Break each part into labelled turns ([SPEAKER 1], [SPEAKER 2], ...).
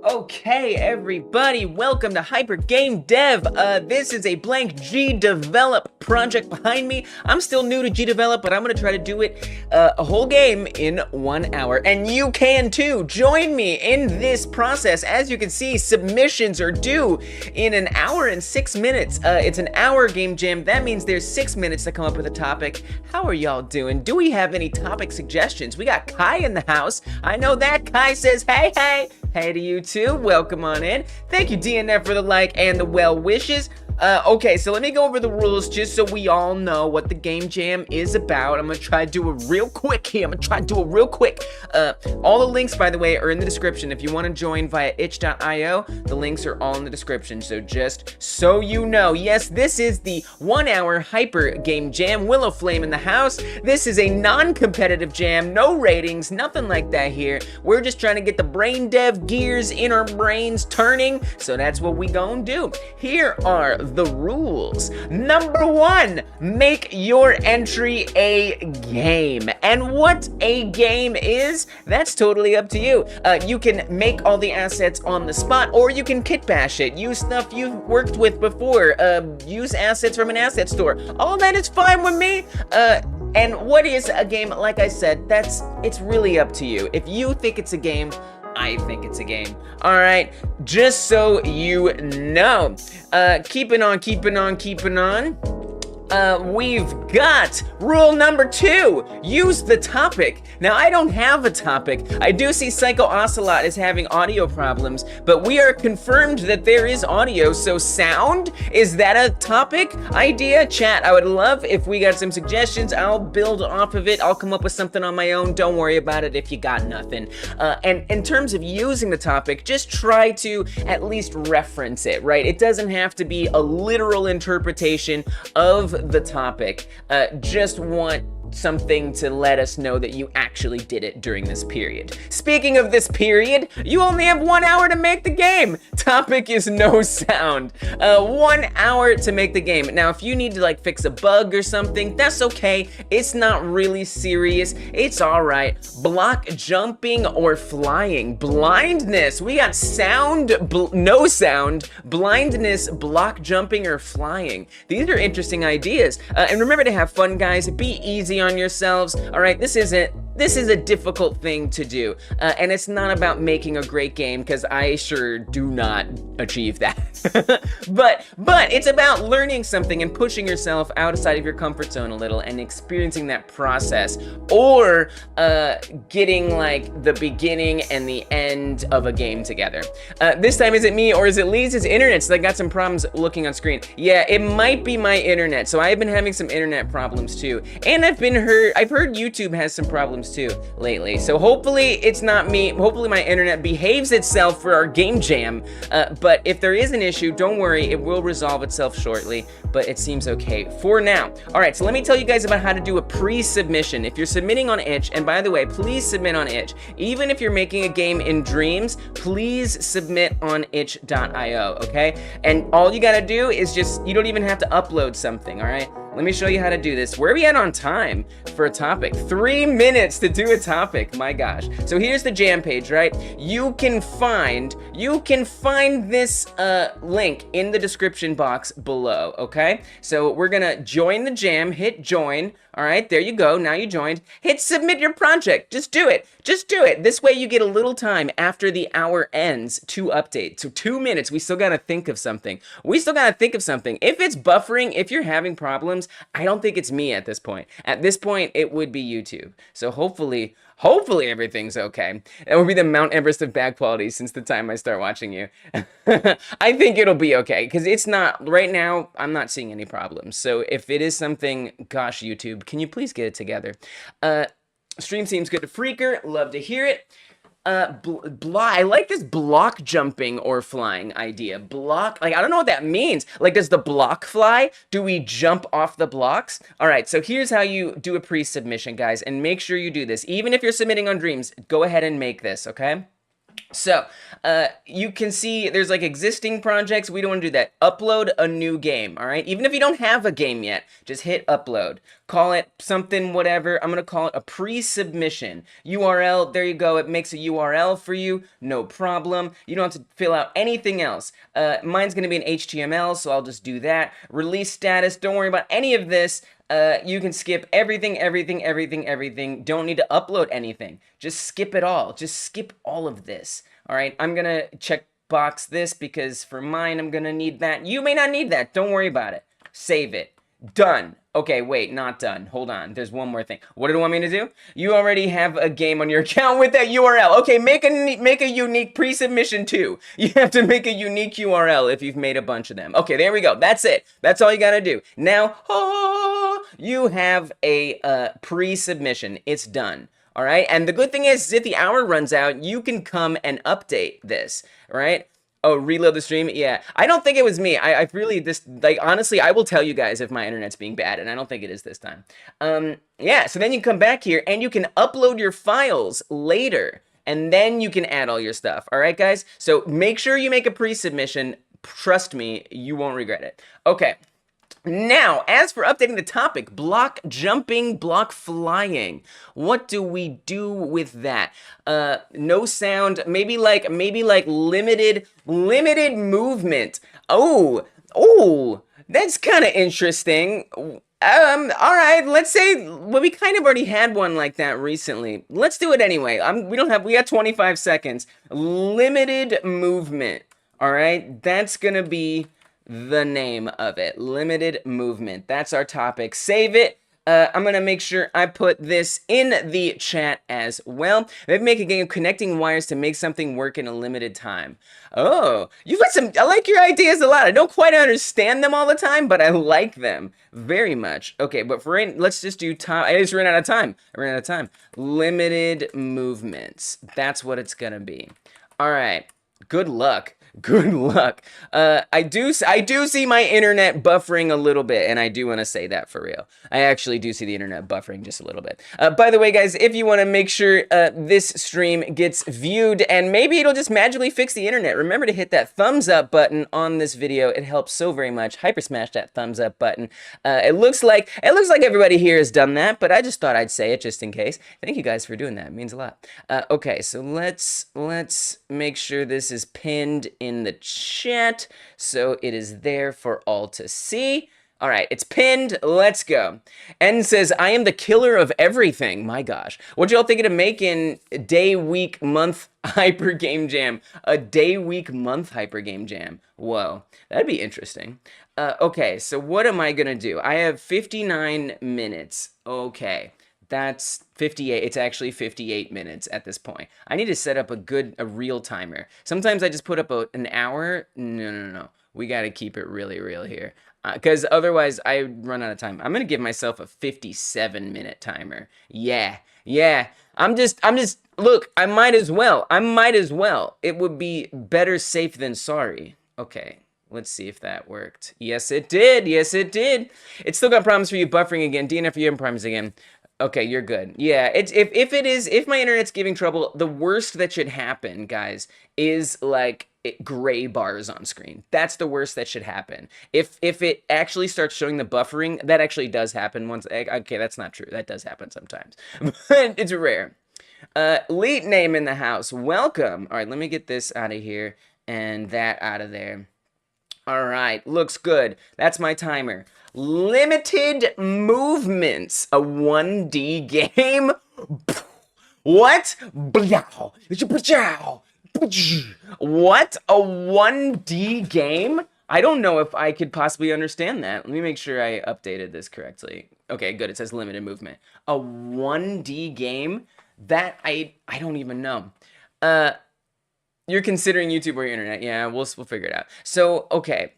[SPEAKER 1] Okay, everybody, welcome to Hyper Game Dev. This is a blank GDevelop project behind me. I'm still new to GDevelop, but I'm gonna try to do it a whole game in 1 hour, and you can too. Join me in this process. As you can see, submissions are due in 1 hour and 6 minutes. It's an hour game jam. That means there's 6 minutes to come up with a topic. How are y'all doing? Do we have any topic suggestions? We got Kai in the house. I know that. Kai says, hey, hey. Hey to you too, welcome on in. Thank you DNF for the like and the well wishes. Okay, so let me go over the rules just so we all know what the game jam is about. I'm gonna try to do it real quick here. All the links, by the way, are in the description. If you want to join via itch.io, the links are all in the description. So just so you know, yes, this is the 1 hour hyper game jam. Willow Flame in the house. This is a non-competitive jam, no ratings, nothing like that here. We're just trying to get the brain dev gears in our brains turning. So that's what we gonna do. Here are the rules. Number 1, make your entry a game. And what a game is, that's totally up to you. You can make all the assets on the spot, or you can kit bash it. Use stuff you've worked with before. Use assets from an asset store. All that is fine with me. And what is a game? Like I said, it's really up to you. If you think it's a game, I think it's a game. All right, just so you know. Keeping on. We've got rule number 2, use the topic. Now, I don't have a topic. I do see Psycho Ocelot is having audio problems, but we are confirmed that there is audio, so sound, is that a topic idea? Chat, I would love if we got some suggestions. I'll build off of it. I'll come up with something on my own. Don't worry about it if you got nothing. And in terms of using the topic, just try to at least reference it, right? It doesn't have to be a literal interpretation of the topic. Just want something to let us know that you actually did it during this period. Speaking of this period, you only have 1 hour to make the game. Topic is no sound. 1 hour to make the game. Now, if you need to like fix a bug or something, that's okay. It's not really serious. It's all right. Block jumping or flying. Blindness. We got sound, no sound, blindness, block jumping or flying. These are interesting ideas. And remember to have fun, guys. Be easy on yourselves. All right, this is a difficult thing to do, and it's not about making a great game, because I sure do not achieve that. but it's about learning something and pushing yourself outside of your comfort zone a little and experiencing that process, or getting like the beginning and the end of a game together. This time, is it me or is it Liz's internet? So I got some problems looking on screen. Yeah, it might be my internet. So I've been having some internet problems too, and I've heard YouTube has some problems too lately. So hopefully it's not me. Hopefully my internet behaves itself for our game jam. But if there is an issue, don't worry, it will resolve itself shortly, but it seems okay for now. All right, so let me tell you guys about how to do a pre-submission. If you're submitting on itch, and by the way, please submit on itch. Even if you're making a game in Dreams, please submit on itch.io, okay? And all you gotta do is you don't even have to upload something, all right? Let me show you how to do this. Where are we at on time for a topic? 3 minutes to do a topic, my gosh. So here's the jam page, right? You can find this link in the description box below, okay? So we're gonna join the jam, hit join. All right, there you go, now you joined. Hit submit your project, just do it. This way you get a little time after the hour ends to update. So 2 minutes, we still gotta think of something. If it's buffering, if you're having problems, I don't think it's me at this point. At this point, it would be YouTube. So hopefully everything's okay. That would be the Mount Everest of bad quality since the time I start watching you. I think it'll be okay, because it's not, right now, I'm not seeing any problems. So if it is something, gosh, YouTube, can you please get it together? Stream seems good to Freaker, love to hear it. I like this block jumping or flying idea. Block, like, I don't know what that means. Like, does the block fly? Do we jump off the blocks? All right, so here's how you do a pre-submission, guys, and make sure you do this. Even if you're submitting on Dreams, go ahead and make this, okay? So, you can see there's like existing projects. We don't want to do that. Upload a new game, all right? Even if you don't have a game yet, just hit upload. Call it something, whatever. I'm going to call it a pre-submission. URL, there you go. It makes a URL for you. No problem. You don't have to fill out anything else. Mine's going to be in HTML, so I'll just do that. Release status, don't worry about any of this. You can skip everything. Don't need to upload anything. Just skip it all. Just skip all of this. All right, I'm gonna check box this because for mine, I'm gonna need that. You may not need that. Don't worry about it. Save it. Done. Okay, wait, not done. Hold on. There's one more thing. What do you want me to do? You already have a game on your account with that URL. Okay, make a unique pre-submission too. You have to make a unique URL if you've made a bunch of them. Okay, there we go. That's it. That's all you gotta do. Now, you have a pre-submission. It's done. All right, and the good thing is if the hour runs out, you can come and update this. All right. Oh, reload the stream? Yeah. I don't think it was me. I really, honestly, I will tell you guys if my internet's being bad, and I don't think it is this time. Yeah, so then you come back here, and you can upload your files later, and then you can add all your stuff. All right, guys? So make sure you make a pre-submission. Trust me, you won't regret it. Okay. Now, as for updating the topic, block jumping, block flying. What do we do with that? No sound, maybe like limited movement. Oh, that's kind of interesting. All right, let's say, well, we kind of already had one like that recently. Let's do it anyway. We got 25 seconds. Limited movement. All right, that's gonna be the name of it. Limited movement. That's our topic. Save it. I'm gonna make sure I put this in the chat as well. Maybe make a game of connecting wires to make something work in a limited time. Oh, you've got some, I like your ideas a lot. I don't quite understand them all the time, but I like them very much. Okay, but for right, let's just do top. I just ran out of time. Limited movements. That's what it's gonna be. All right. Good luck. Good luck. I do see my internet buffering a little bit, and I do want to say that for real. I actually do see the internet buffering just a little bit. By the way, guys, if you want to make sure this stream gets viewed, and maybe it'll just magically fix the internet, remember to hit that thumbs up button on this video. It helps so very much. Hyper smash that thumbs up button. It looks like everybody here has done that, but I just thought I'd say it just in case. Thank you guys for doing that. It means a lot. Okay, so let's make sure this is pinned in the chat so it is there for all to see. All right, it's pinned. Let's go. N says, I am the killer of everything. My gosh. What y'all thinking of making day, week, month hyper game jam? A day, week, month hyper game jam. Whoa, that'd be interesting. Okay, so what am I going to do? I have 59 minutes. Okay. That's 58. It's actually 58 minutes at this point. I need to set up a real timer. Sometimes I just put up an hour. No. We got to keep it really real here. Because otherwise I run out of time. I'm going to give myself a 57-minute timer. Yeah. I'm just, look, I might as well. It would be better safe than sorry. Okay. Let's see if that worked. Yes, it did. It's still got problems for you buffering again. DNF for you and problems again. Okay, you're good. Yeah, it's if my internet's giving trouble, the worst that should happen, guys, is like gray bars on screen. That's the worst that should happen. If it actually starts showing the buffering, that actually does happen once. Okay, that's not true. That does happen sometimes, but it's rare. Elite name in the house. Welcome. All right, let me get this out of here and that out of there. All right, looks good. That's my timer. Limited movements, a 1D game. What? What? A 1D game? I don't know if I could possibly understand that. Let me make sure I updated this correctly. Okay, good. It says limited movement. A 1D game? That I don't even know. You're considering YouTube or your internet. Yeah, we'll figure it out. So, okay.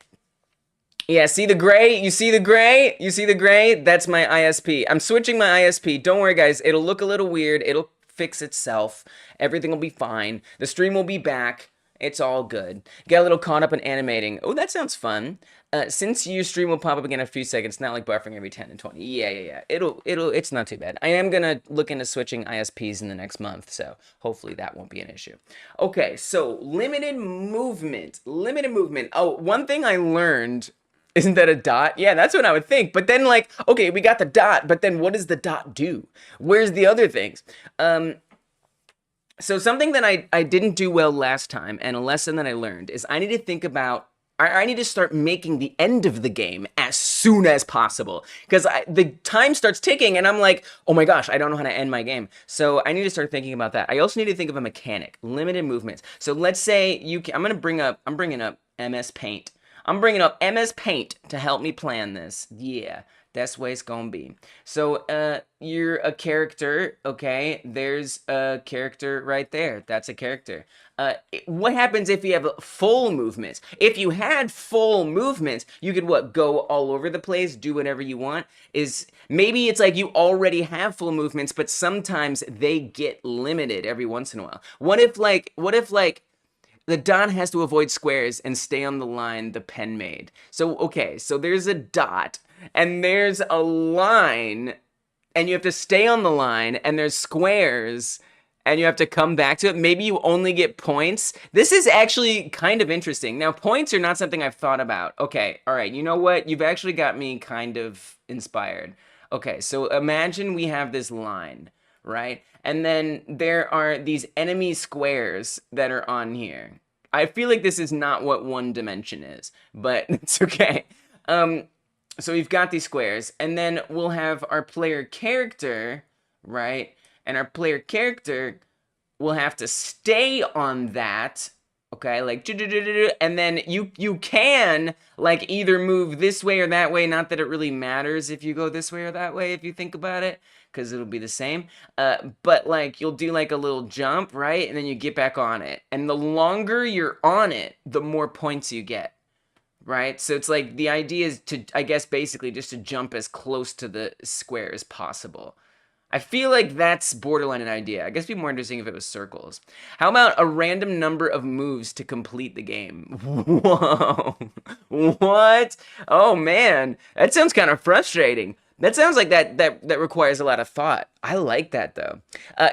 [SPEAKER 1] Yeah, see the gray? You see the gray? That's my ISP. I'm switching my ISP. Don't worry, guys. It'll look a little weird. It'll fix itself. Everything will be fine. The stream will be back. It's all good. Get a little caught up in animating. Oh, that sounds fun. Since your stream will pop up again in a few seconds, not like buffering every 10 and 20. Yeah. It's not too bad. I am gonna look into switching ISPs in the next month, so hopefully that won't be an issue. Okay, so limited movement. Limited movement. Oh, one thing I learned, isn't that a dot? Yeah, that's what I would think. But then, like, okay, we got the dot, but then what does the dot do? Where's the other things? So something that I didn't do well last time, and a lesson that I learned, is I need to think about, I need to start making the end of the game as soon as possible. Because the time starts ticking, and I'm like, oh my gosh, I don't know how to end my game. So I need to start thinking about that. I also need to think of a mechanic, limited movements. So let's say I'm bringing up MS Paint. I'm bringing up MS Paint to help me plan this. Yeah. That's the way it's gonna be. So, you're a character, okay? There's a character right there. That's a character. What happens if you have full movements? If you had full movements, you could, go all over the place, do whatever you want? Maybe it's like you already have full movements, but sometimes they get limited every once in a while. What if, the dot has to avoid squares and stay on the line the pen made? So, okay, so there's a dot, and there's a line, and you have to stay on the line, and there's squares, and you have to come back to it. Maybe you only get points. This is actually kind of interesting. Now, points are not something I've thought about. Okay, all right, you know what? You've actually got me kind of inspired. Okay, so imagine we have this line, right? And then there are these enemy squares that are on here. I feel like this is not what one dimension is, but it's okay. So we've got these squares, and then we'll have our player character, right? And our player character will have to stay on that, okay? Like, and then you can, like, either move this way or that way. Not that it really matters if you go this way or that way, if you think about it, because it'll be the same. But, like, you'll do, like, a little jump, right? And then you get back on it. And the longer you're on it, the more points you get. Right? So it's like the idea is to, I guess, basically just to jump as close to the square as possible. I feel like that's borderline an idea. I guess it'd be more interesting if it was circles. How about a random number of moves to complete the game? Whoa. What? Oh man, that sounds kind of frustrating. That sounds like that requires a lot of thought. I like that though.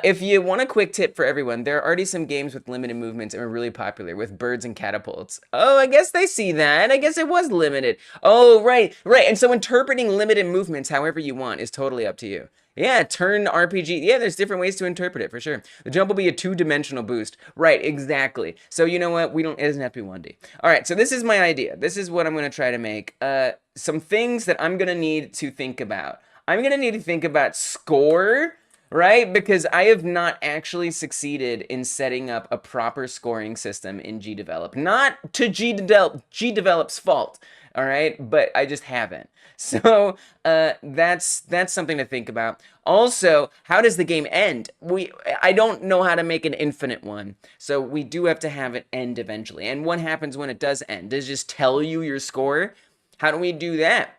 [SPEAKER 1] If you want a quick tip for everyone, there are already some games with limited movements and are really popular with birds and catapults. Oh, I guess they see that. I guess it was limited. Oh, right. And so interpreting limited movements however you want is totally up to you. Yeah, turn RPG. Yeah, there's different ways to interpret it, for sure. The jump will be a two-dimensional boost. Right, exactly. So you know what? It doesn't have to be 1D. All right, so this is my idea. This is what I'm going to try to make. Some things that I'm going to need to think about. I'm going to need to think about score, right? Because I have not actually succeeded in setting up a proper scoring system in GDevelop. Not to GDevelop's fault, all right? But I just haven't. So that's something to think about. Also, how does the game end? I don't know how to make an infinite one, so we do have to have it end eventually. And what happens when it does end? Does it just tell you your score? How do we do that?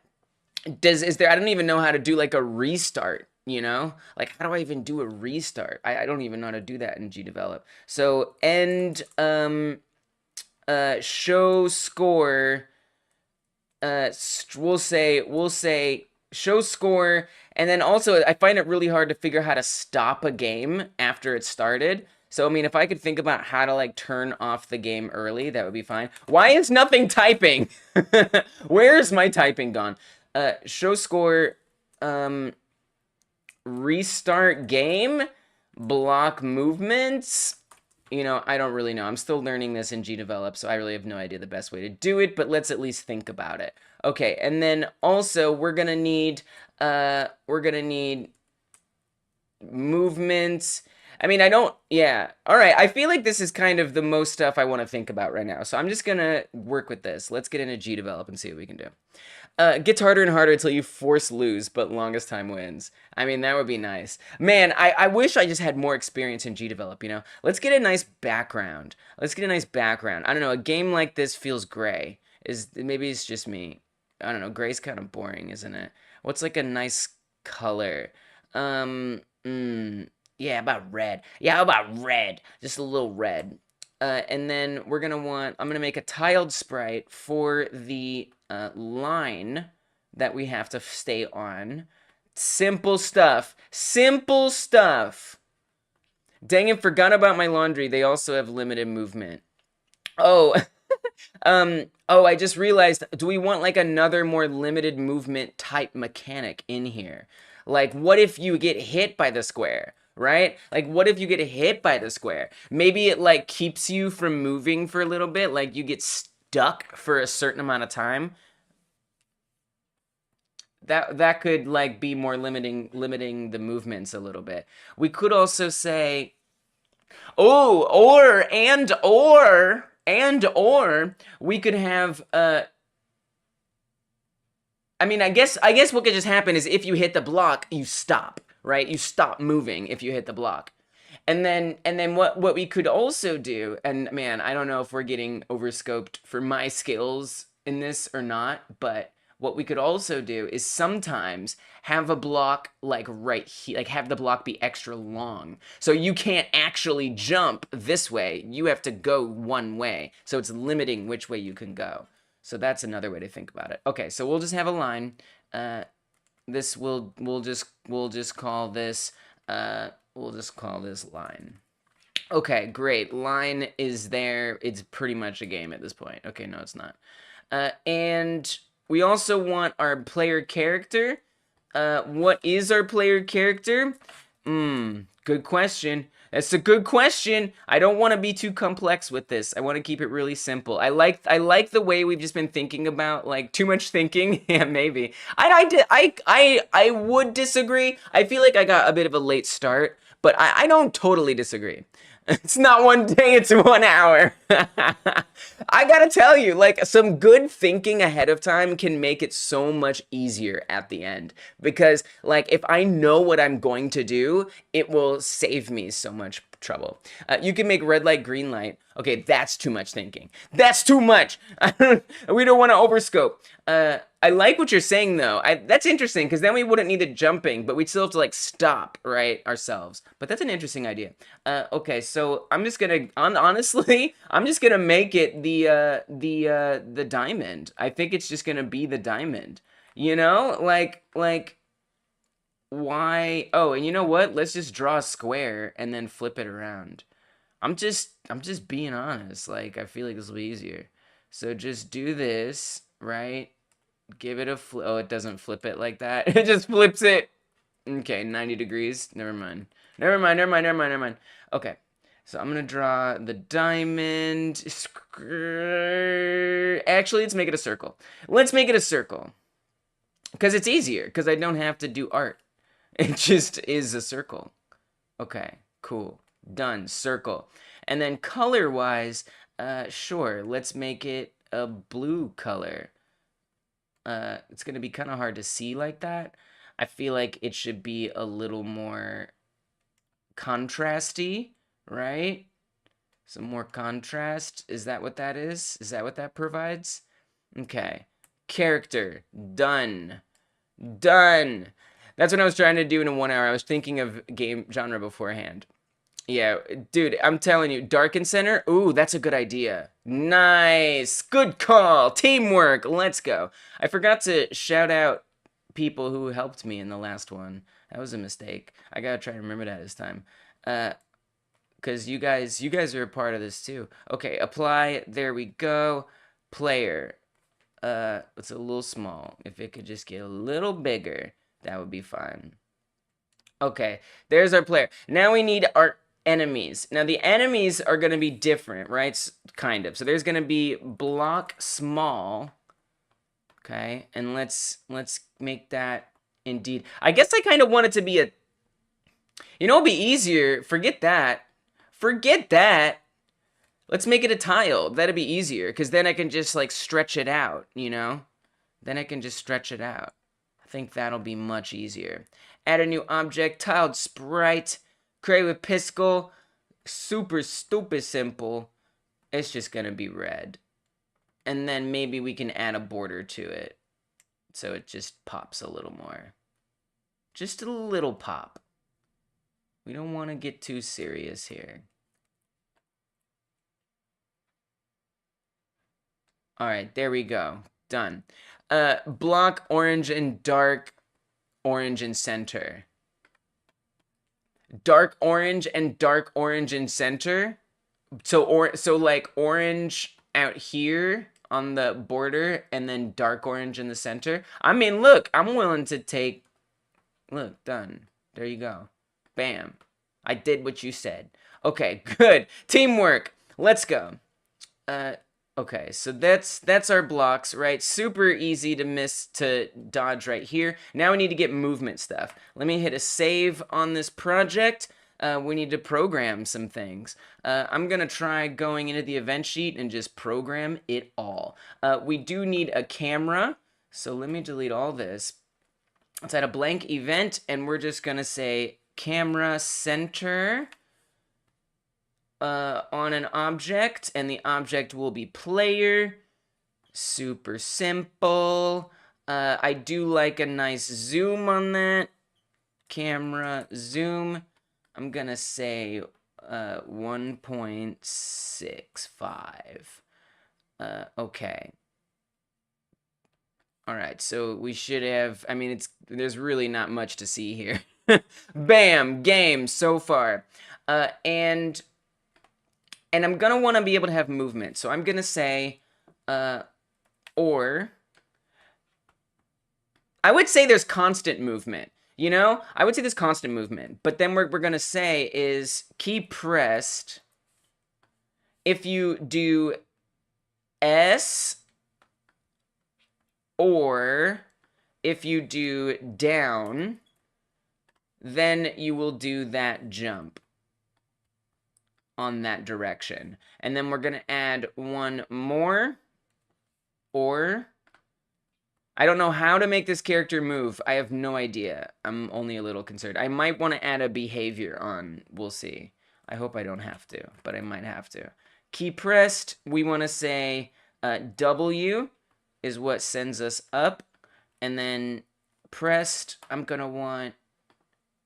[SPEAKER 1] I don't even know how to do like a restart, you know? Like, how do I even do a restart? I don't even know how to do that in GDevelop. So end show score. We'll say show score, and then also I find it really hard to figure out how to stop a game after it started. So I mean, if I could think about how to like turn off the game early, that would be fine. Why is nothing typing? Where's my typing gone? Show score, restart game, block movements. You know, I don't really know. I'm still learning this in GDevelop, so I really have no idea the best way to do it, but let's at least think about it. Okay, and then also we're gonna need movements. I mean, yeah. All right, I feel like this is kind of the most stuff I want to think about right now, so I'm just gonna work with this. Let's get into GDevelop and see what we can do. Gets harder and harder until you force lose, but longest time wins. I mean, that would be nice. Man, I wish I just had more experience in GDevelop, you know? Let's get a nice background. I don't know, a game like this feels gray. Maybe it's just me. I don't know, gray's kind of boring, isn't it? What's like a nice color? Yeah, about red. Yeah, how about red? Just a little red. And then we're gonna I'm gonna make a tiled sprite for the line that we have to stay on. Simple stuff. Simple stuff. Dang it, forgot about my laundry. They also have limited movement. Oh, oh, I just realized, do we want like another more limited movement type mechanic in here? Like, what if you get hit by the square, right? Like, what if you get hit by the square? Maybe it like keeps you from moving for a little bit, like you get stuck for a certain amount of time. That could like be more limiting the movements a little bit. We could also say, oh, or we could have I mean, I guess what could just happen is if you hit the block, you stop, right? You stop moving if you hit the block. And then what we could also do, and man, I don't know if we're getting overscoped for my skills in this or not, but what we could also do is sometimes have a block like right here, like have the block be extra long. So you can't actually jump this way. You have to go one way. So it's limiting which way you can go. So that's another way to think about it. Okay, so we'll just have a line. This we'll just call this line. Okay, great. Line is there. It's pretty much a game at this point. Okay, no, it's not. And we also want our player character. What is our player character? Good question. That's a good question. I don't want to be too complex with this. I want to keep it really simple. I like the way we've just been thinking about, like, too much thinking. Yeah, maybe. I would disagree. I feel like I got a bit of a late start, but I don't totally disagree. It's not one day, it's 1 hour. I gotta tell you, like, some good thinking ahead of time can make it so much easier at the end. Because, like, if I know what I'm going to do, it will save me so much trouble. You can make red light, green light. Okay, that's too much thinking. That's too much. We don't want to overscope. I like what you're saying, though. That's interesting, because then we wouldn't need the jumping, but we'd still have to, like, stop, right, ourselves. But that's an interesting idea. Okay, so I'm just gonna, honestly, I'm just gonna make it the diamond. I think it's just gonna be the diamond. You know? Like, why? Oh, and you know what? Let's just draw a square and then flip it around. I'm just being honest. Like, I feel like this will be easier. So just do this, right? Give it a flip. Oh, it doesn't flip it like that. It just flips it. Okay, 90 degrees. Never mind. Never mind, never mind, never mind, never mind. Okay. So I'm gonna draw the diamond. Actually, let's make it a circle. Let's make it a circle. Because it's easier. Because I don't have to do art. It just is a circle. Okay, cool. Done. Circle. And then color-wise, sure, let's make it a blue color. It's going to be kind of hard to see like that. I feel like it should be a little more contrasty, right? Some more contrast. Is that what that is? Is that what that provides? Okay. Character. Done. Done. That's what I was trying to do in 1 hour. I was thinking of game genre beforehand. Yeah, dude, I'm telling you, Darken Center, ooh, that's a good idea. Nice, good call, teamwork, let's go. I forgot to shout out people who helped me in the last one. That was a mistake. I gotta try to remember that this time. Because you guys are a part of this too. Okay, apply, there we go. Player, it's a little small. If it could just get a little bigger, that would be fine. Okay, there's our player. Now we need our enemies. Now the enemies are going to be different, right? Kind of. So there's going to be block small. Okay, and let's make that indeed. I guess I kind of want it to be a, you know, it'll be easier. Forget that. Forget that. Let's make it a tile. That'd be easier, because then I can just, like, stretch it out, you know? Then I can just stretch it out. I think that'll be much easier. Add a new object, tiled sprite, create with Piscal. Super stupid simple. It's just gonna be red. And then maybe we can add a border to it, so it just pops a little more. Just a little pop. We don't want to get too serious here. All right, there we go. Done. Block orange and dark orange in center. Dark orange and dark orange in center. So like orange out here on the border and then dark orange in the center. I mean, look, I'm willing to take. Look, done. There you go. Bam. I did what you said. Okay, good. Teamwork. Let's go. Okay, so that's our blocks, right? Super easy to dodge right here. Now we need to get movement stuff. Let me hit a save on this project. We need to program some things. I'm gonna try going into the event sheet and just program it all. We do need a camera, so let me delete all this. Let's add a blank event, and we're just gonna say camera center on an object, and the object will be player. Super simple. I do like a nice zoom on that. Camera zoom. I'm gonna say 1.65. Okay. All right, so we should have, I mean, there's really not much to see here. Bam, game so far. And I'm gonna want to be able to have movement. So I'm gonna say, or, I would say there's constant movement. You know, I would say there's constant movement. But then we're gonna say is key pressed. If you do S, or if you do down, then you will do that jump on that direction. And then we're gonna add one more, or I don't know how to make this character move. I have no idea. I'm only a little concerned. I might want to add a behavior on. We'll see. I hope I don't have to, but I might have to. Key pressed, we want to say W is what sends us up. And then pressed, I'm going to want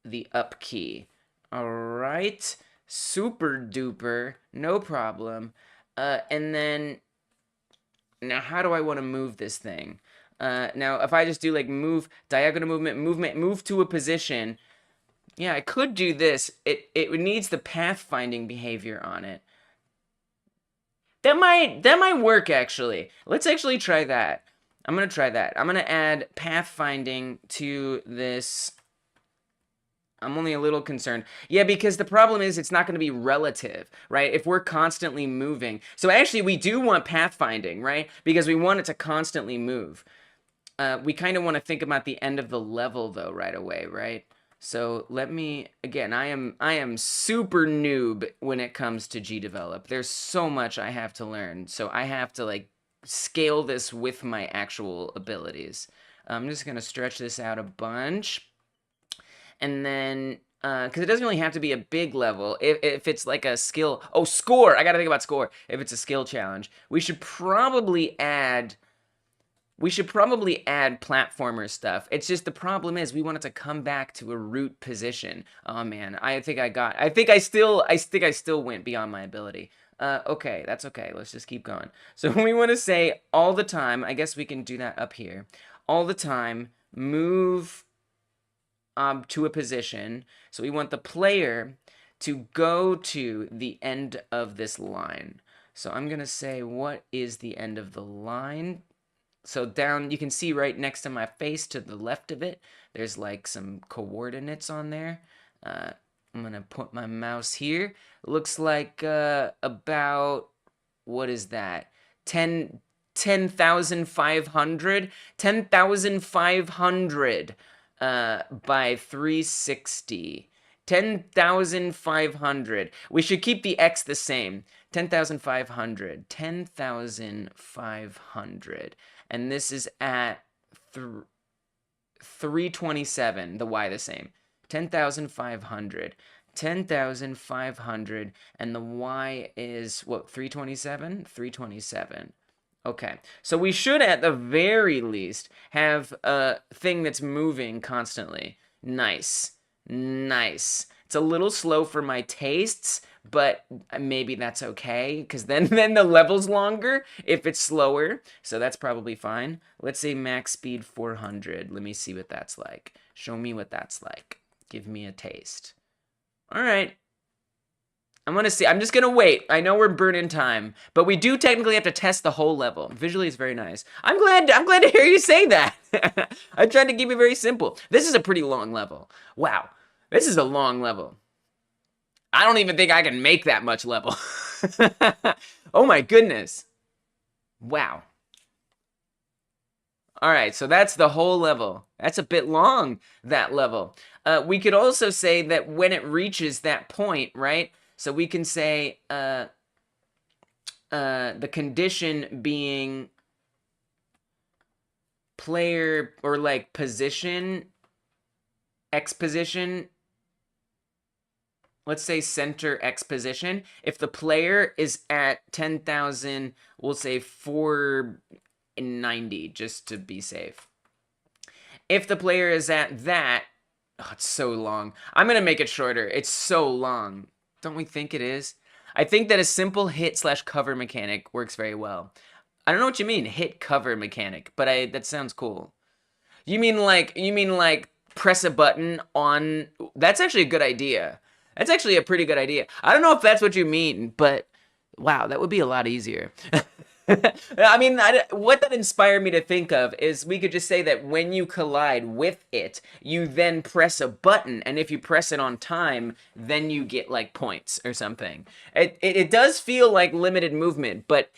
[SPEAKER 1] the up key. All right. Super duper. No problem. And then, now how do I want to move this thing? Now, if I just do like move, diagonal movement, move to a position. Yeah, I could do this. It needs the pathfinding behavior on it. That might work, actually. Let's actually try that. I'm going to try that. I'm going to add pathfinding to this. I'm only a little concerned. Yeah, because the problem is it's not going to be relative, right? If we're constantly moving. So actually, we do want pathfinding, right? Because we want it to constantly move. We kind of want to think about the end of the level, though, right away, right? So let me, again, I am super noob when it comes to GDevelop. There's so much I have to learn. So I have to, like, scale this with my actual abilities. I'm just going to stretch this out a bunch. And then, because it doesn't really have to be a big level. If it's like a skill, oh, score, I got to think about score. If it's a skill challenge, we should probably add platformer stuff. It's just the problem is we want it to come back to a root position. Oh man, I think I still went beyond my ability. Okay, that's okay. Let's just keep going. So we want to say all the time, I guess we can do that up here. All the time, move to a position. So we want the player to go to the end of this line. So I'm going to say, what is the end of the line? So down, you can see right next to my face to the left of it, there's like some coordinates on there. I'm going to put my mouse here. Looks like about, what is that? 10,500? 10,500 by 360. 10,500. We should keep the X the same. 10,500. 10,500. And this is at 327, the Y the same. 10,500. 10,500. And the Y is, what, 327? 327. Okay, so we should at the very least have a thing that's moving constantly. Nice. Nice. It's a little slow for my tastes, but maybe that's okay, because then the level's longer if it's slower, so that's probably fine. Let's say max speed 400. Let me see what that's like. Show me what that's like. Give me a taste. All right. I'm gonna see. I'm just gonna wait. I know we're burning time, but we do technically have to test the whole level. Visually, it's very nice. I'm glad to hear you say that. I tried to keep it very simple. This is a pretty long level. Wow, this is a long level. I don't even think I can make that much level. Oh my goodness. Wow. All right, so that's the whole level. That's a bit long, that level. We could also say that when it reaches that point, right? So we can say the condition being player or like position, X position. Let's say center X position. If the player is at 10,000, we'll say 490 just to be safe. If the player is at that, oh, it's so long. I'm going to make it shorter. It's so long. Don't we think it is? I think that a simple hit/cover mechanic works very well. I don't know what you mean, hit cover mechanic, but that sounds cool. You mean like press a button on, that's actually a good idea. That's actually a pretty good idea. I don't know if that's what you mean, but wow, that would be a lot easier. I mean, what that inspired me to think of is we could just say that when you collide with it, you then press a button, and if you press it on time, then you get like points or something. It does feel like limited movement, but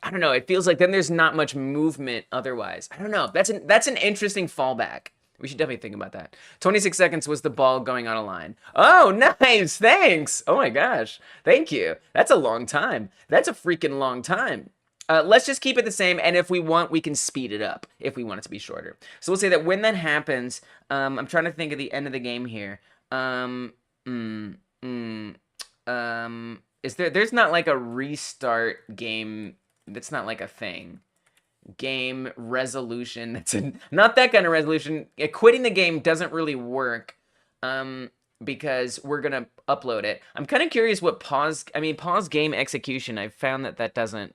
[SPEAKER 1] I don't know. It feels like then there's not much movement otherwise. I don't know. That's an interesting fallback. We should definitely think about that. 26 seconds was the ball going on a line. Oh, nice. Thanks. Oh my gosh. Thank you. That's a long time. That's a freaking long time. Let's just keep it the same, and if we want, we can speed it up if we want it to be shorter. So we'll say that when that happens, I'm trying to think of the end of the game here. There's not like a restart game. That's not like a thing. Game resolution. That's not that kind of resolution. Quitting the game doesn't really work because we're gonna upload it. I'm kind of curious what pause game execution. I've found that doesn't.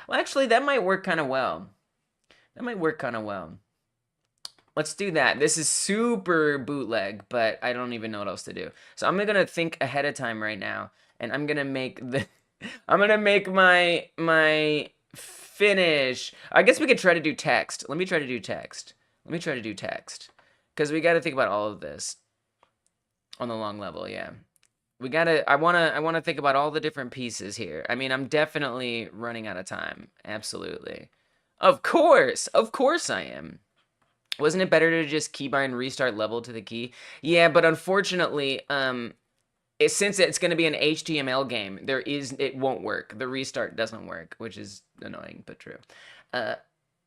[SPEAKER 1] Well, actually, that might work kind of well. That might work kind of well. Let's do that. This is super bootleg, but I don't even know what else to do. So I'm gonna think ahead of time right now, and I'm gonna make my finish. I guess we could try to do text. Let me try to do text. Because we got to think about all of this on the long level, yeah. I wanna think about all the different pieces here. I mean, I'm definitely running out of time. Absolutely. Of course I am. Wasn't it better to just keybind restart level to the key? Yeah, but unfortunately, since it's going to be an HTML game, it won't work. The restart doesn't work, which is annoying but true.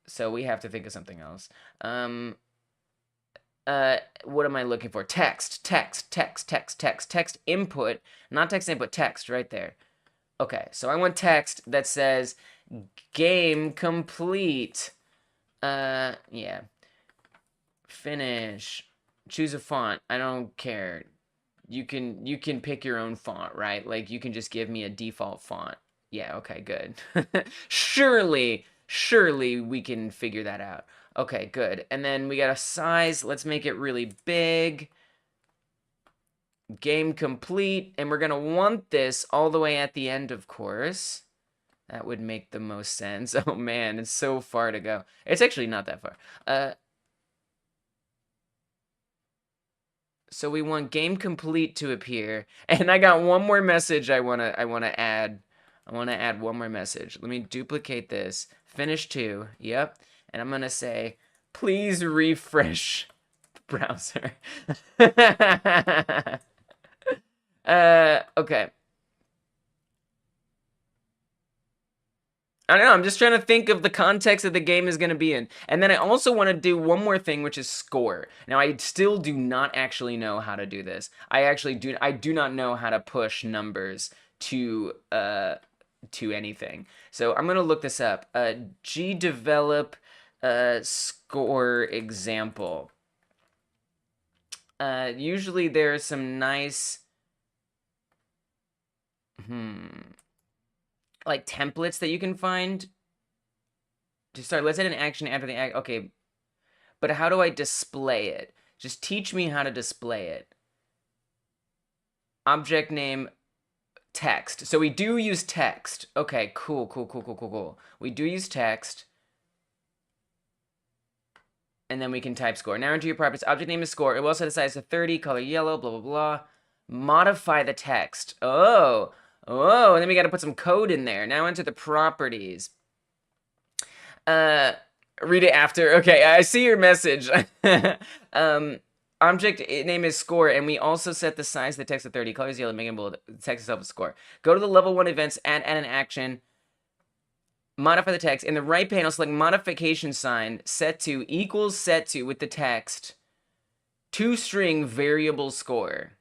[SPEAKER 1] So we have to think of something else. What am I looking for? Text input, not text input, text right there. Okay, so I want text that says game complete. Yeah. Finish. Choose a font. I don't care. You can pick your own font, right? Like you can just give me a default font. Yeah, okay, good. Surely we can figure that out. Okay, good. And then we got a size. Let's make it really big. Game complete. And we're going to want this all the way at the end, of course. That would make the most sense. Oh, man, it's so far to go. It's actually not that far. So we want game complete to appear. And I got one more message I want to add. I want to add one more message. Let me duplicate this. Finish 2. Yep. And I'm going to say, please refresh the browser. Okay. I don't know, I'm just trying to think of the context that the game is going to be in. And then I also want to do one more thing, which is score. Now, I still do not actually know how to do this. I do not know how to push numbers to anything. So I'm going to look this up. GDevelop score example. Usually there's some nice, like templates that you can find to start. Let's add an action after the act. Okay, but how do I display it? Just teach me how to display it. Object name, text. So we do use text. Okay, cool. We do use text. And then we can type score. Now enter your properties. Object name is score. It will set a size to 30, color yellow, blah, blah, blah. Modify the text. Oh, and then we got to put some code in there. Now enter the properties. Read it after. Okay, I see your message. Object name is score, and we also set the size of the text to 30. Colors yellow, make it bold. The text itself is score. Go to the level 1 events, add an action. Modify the text. In the right panel, select modification sign, set to equals set to with the text, toString variable score.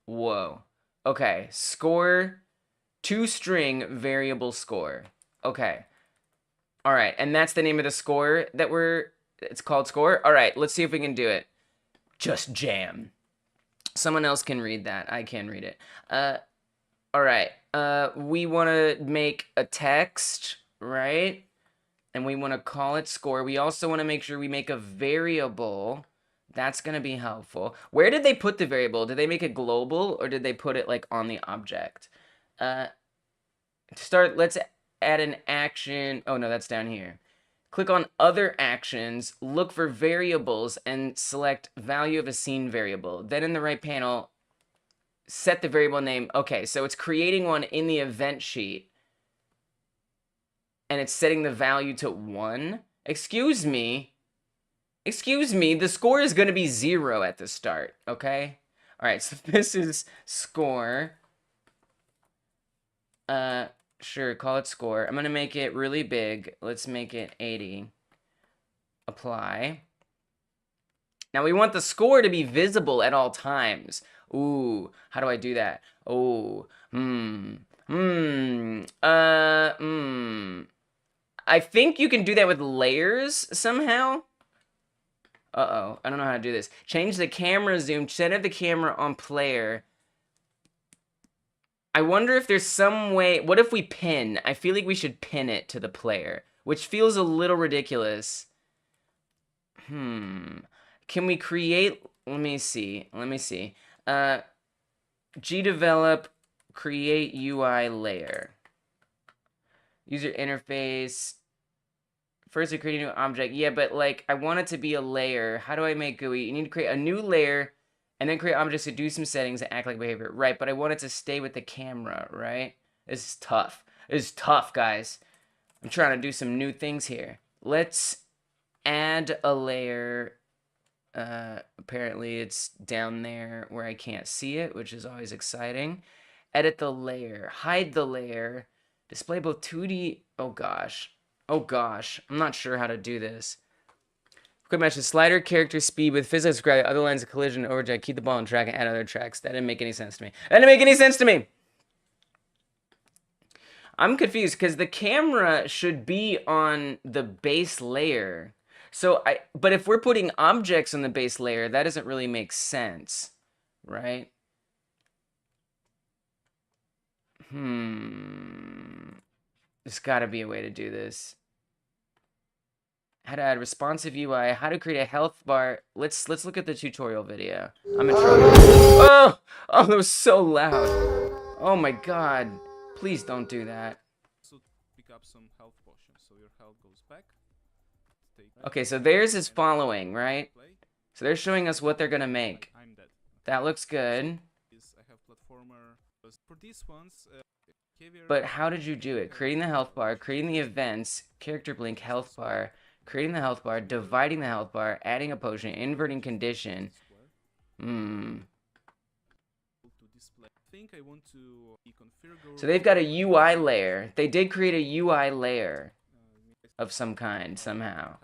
[SPEAKER 1] Whoa. Okay, score, toString variable score. Okay. All right, and that's the name of the score that it's called score. All right, let's see if we can do it. Just jam. Someone else can read that. I can read it. All right. We want to make a text, right? And we want to call it score. We also want to make sure we make a variable. That's going to be helpful. Where did they put the variable? Did they make it global, or did they put it like on the object? To start, let's add an action. Oh no, that's down here. Click on other actions, look for variables, and select value of a scene variable. Then in the right panel, set the variable name. Okay, so it's creating one in the event sheet, and it's setting the value to 1. Excuse me, the score is going to be 0 at the start, okay? All right, so this is score. Sure, call it score. I'm going to make it really big. Let's make it 80. Apply. Now we want the score to be visible at all times. Ooh, how do I do that? Oh, I think you can do that with layers somehow. Uh-oh, I don't know how to do this. Change the camera zoom, center the camera on player. I wonder if there's some way. What if we pin? I feel like we should pin it to the player, which feels a little ridiculous. Can we create? Let me see. GDevelop, create UI layer. User interface. First, we create a new object. Yeah, but like I want it to be a layer. How do I make GUI? You need to create a new layer. And then create objects to do some settings that act like behavior. Right, but I want it to stay with the camera, right? This is tough. This is tough, guys. I'm trying to do some new things here. Let's add a layer. Apparently it's down there where I can't see it, which is always exciting. Edit the layer. Hide the layer. Display both 2D. Oh, gosh. I'm not sure how to do this. Quick match the slider character speed with physics describe other lines of collision overjet, keep the ball on track, and add other tracks. That didn't make any sense to me. I'm confused because the camera should be on the base layer. But if we're putting objects on the base layer, that doesn't really make sense, right? There's got to be a way to do this. How to add responsive UI, how to create a health bar. Let's look at the tutorial video. I'm in trouble. Oh, that was so loud. Oh my god. Please don't do that.
[SPEAKER 2] Pick up some health potions, so your health goes back.
[SPEAKER 1] Okay, so theirs is following, right? So they're showing us what they're gonna make. That looks good. But how did you do it? Creating the health bar, creating the events, character blink, health bar, creating the health bar, dividing the health bar, adding a potion, inverting condition. So they've got a UI layer. They did create a UI layer of some kind, somehow.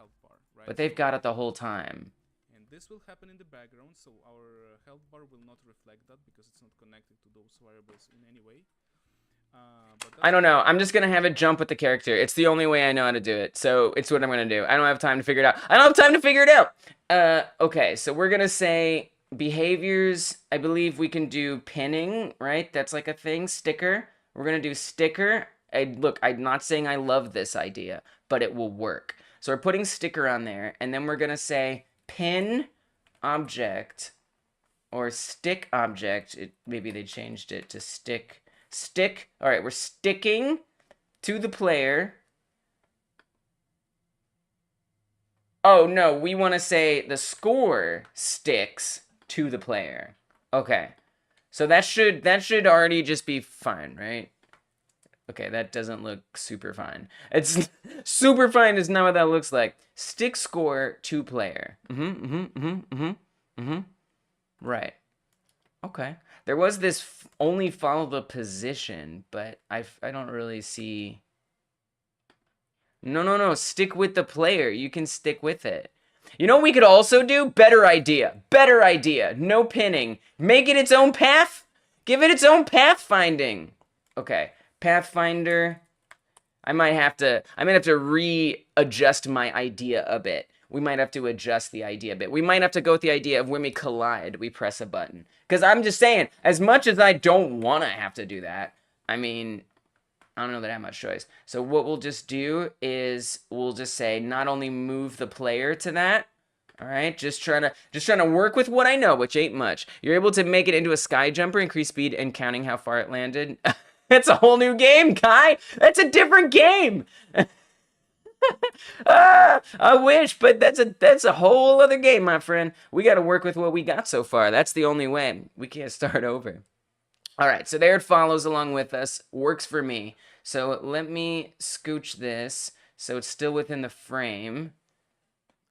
[SPEAKER 1] But they've got it the whole time.
[SPEAKER 2] And this will happen in the background, so our health bar will not reflect that because it's not connected to those variables in any way.
[SPEAKER 1] I don't know. I'm just going to have it jump with the character. It's the only way I know how to do it. So it's what I'm going to do. I don't have time to figure it out. Okay, so we're going to say behaviors, I believe we can do pinning, right? That's like a thing. Sticker. We're going to do sticker. Look, I'm not saying I love this idea, but it will work. So we're putting sticker on there, and then we're going to say pin object or stick object. Maybe they changed it to stick. Stick. All right, we're sticking to the player. Oh, no, we want to say the score sticks to the player. Okay. So that should already just be fine, right? Okay, that doesn't look super fine. It's super fine is not what that looks like. Stick score to player. Right. Okay. There was this only follow the position, but I don't really see. No. Stick with the player. You can stick with it. You know what we could also do? Better idea. Better idea. No pinning. Make it its own path. Give it its own pathfinding. Okay. Pathfinder. I might have to readjust my idea a bit. We might have to adjust the idea a bit. We might have to go with the idea of when we collide, we press a button. Because I'm just saying, as much as I don't want to have to do that, I mean, I don't know that I have much choice. So what we'll just do is we'll just say not only move the player to that, all right, just trying to work with what I know, which ain't much. You're able to make it into a sky jumper, increase speed, and counting how far it landed. That's a whole new game, Kai. That's a different game. I wish, but that's a whole other game, my friend. We got to work with what we got so far. That's the only way. We can't start over. All right, so there it follows along with us. Works for me. So let me scooch this so it's still within the frame.